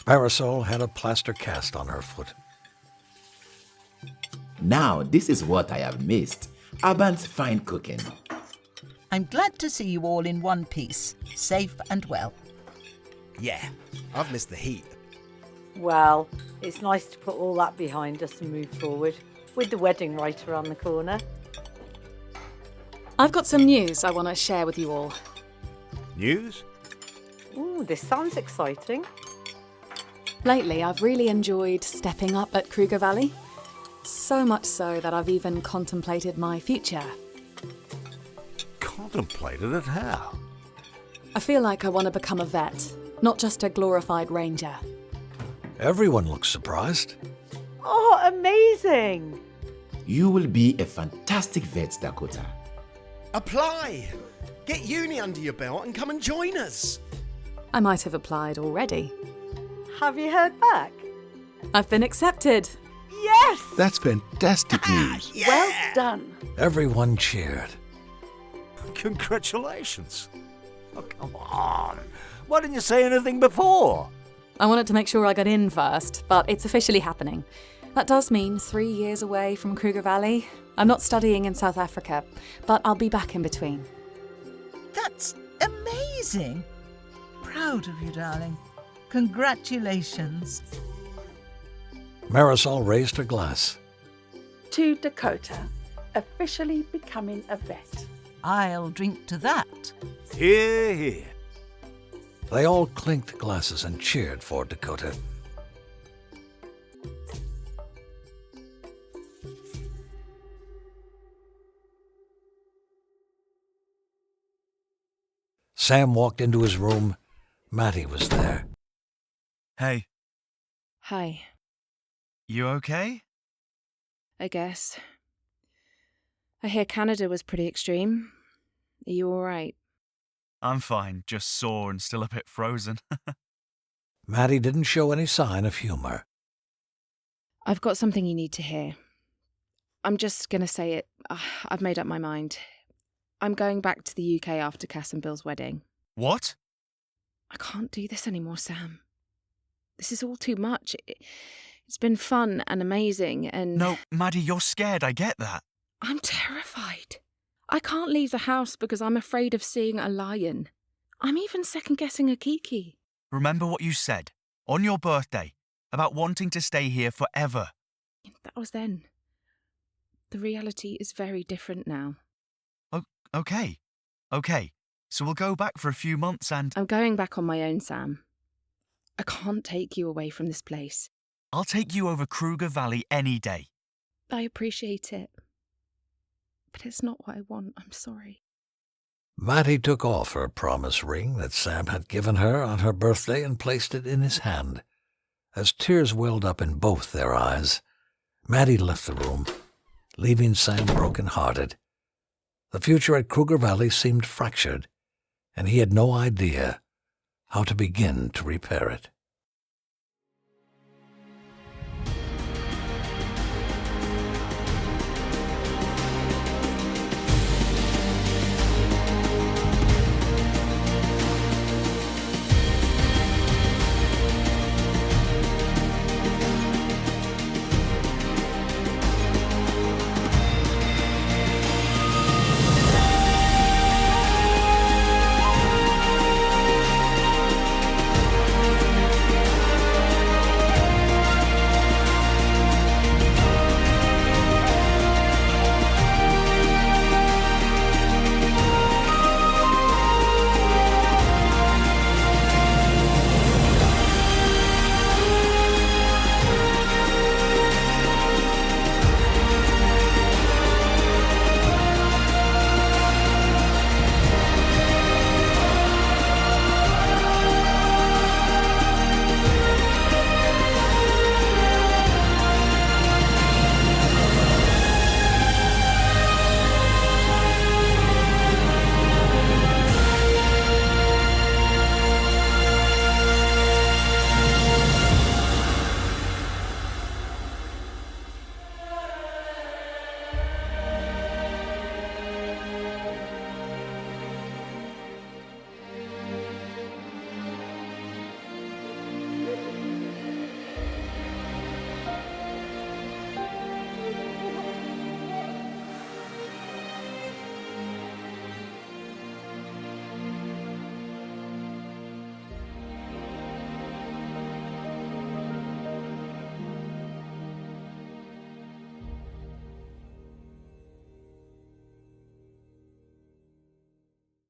Speaker 2: Marisol had a plaster cast on her foot.
Speaker 9: Now, this is what I have missed. Aban's fine cooking.
Speaker 5: I'm glad to see you all in one piece, safe and well.
Speaker 11: Yeah, I've missed the heat.
Speaker 3: Well, it's nice to put all that behind us and move forward, with the wedding right around the corner.
Speaker 7: I've got some news I want to share with you all.
Speaker 17: News?
Speaker 3: Ooh, this sounds exciting.
Speaker 7: Lately, I've really enjoyed stepping up at Kruger Valley. So much so that I've even contemplated my future.
Speaker 17: Contemplated it how?
Speaker 7: I feel like I want to become a vet, not just a glorified ranger.
Speaker 2: Everyone looked surprised.
Speaker 3: Oh, amazing!
Speaker 9: You will be a fantastic vet, Dakota.
Speaker 11: Apply! Get uni under your belt and come and join us.
Speaker 7: I might have applied already.
Speaker 3: Have you heard back?
Speaker 7: I've been accepted.
Speaker 3: Yes!
Speaker 6: That's fantastic news.
Speaker 8: Yeah. Well done.
Speaker 2: Everyone cheered.
Speaker 17: Congratulations. Oh, come on. Why didn't you say anything before?
Speaker 7: I wanted to make sure I got in first, but it's officially happening. That does mean 3 years away from Kruger Valley. I'm not studying in South Africa, but I'll be back in between.
Speaker 5: That's amazing. Proud of you, darling. Congratulations.
Speaker 2: Marisol raised her glass.
Speaker 8: To Dakota, officially becoming a vet.
Speaker 5: I'll drink to that.
Speaker 17: Hear, hear.
Speaker 2: They all clinked glasses and cheered for Dakota. Sam walked into his room. Matty was there.
Speaker 4: Hey,
Speaker 12: Hi,
Speaker 4: you okay?
Speaker 12: I guess. I hear Canada was pretty extreme. Are you alright?
Speaker 4: I'm fine, just sore and still a bit frozen.
Speaker 2: Matty didn't show any sign of humor.
Speaker 12: I've got something you need to hear. I'm just gonna say it I've made up my mind. I'm going back to the UK after Cass and Bill's wedding.
Speaker 4: What?
Speaker 12: I can't do this anymore, Sam. This is all too much. It's been fun and amazing and...
Speaker 4: No, Maddie, you're scared, I get that.
Speaker 12: I'm terrified. I can't leave the house because I'm afraid of seeing a lion. I'm even second-guessing a Kiki.
Speaker 4: Remember what you said, on your birthday, about wanting to stay here forever.
Speaker 12: That was then. The reality is very different now.
Speaker 4: Okay. So we'll go back for a few months and...
Speaker 12: I'm going back on my own, Sam. I can't take you away from this place.
Speaker 4: I'll take you over Kruger Valley any day.
Speaker 12: I appreciate it. But it's not what I want, I'm sorry.
Speaker 2: Maddie took off her promise ring that Sam had given her on her birthday and placed it in his hand. As tears welled up in both their eyes, Maddie left the room, leaving Sam broken-hearted. The future at Kruger Valley seemed fractured, and he had no idea how to begin to repair it.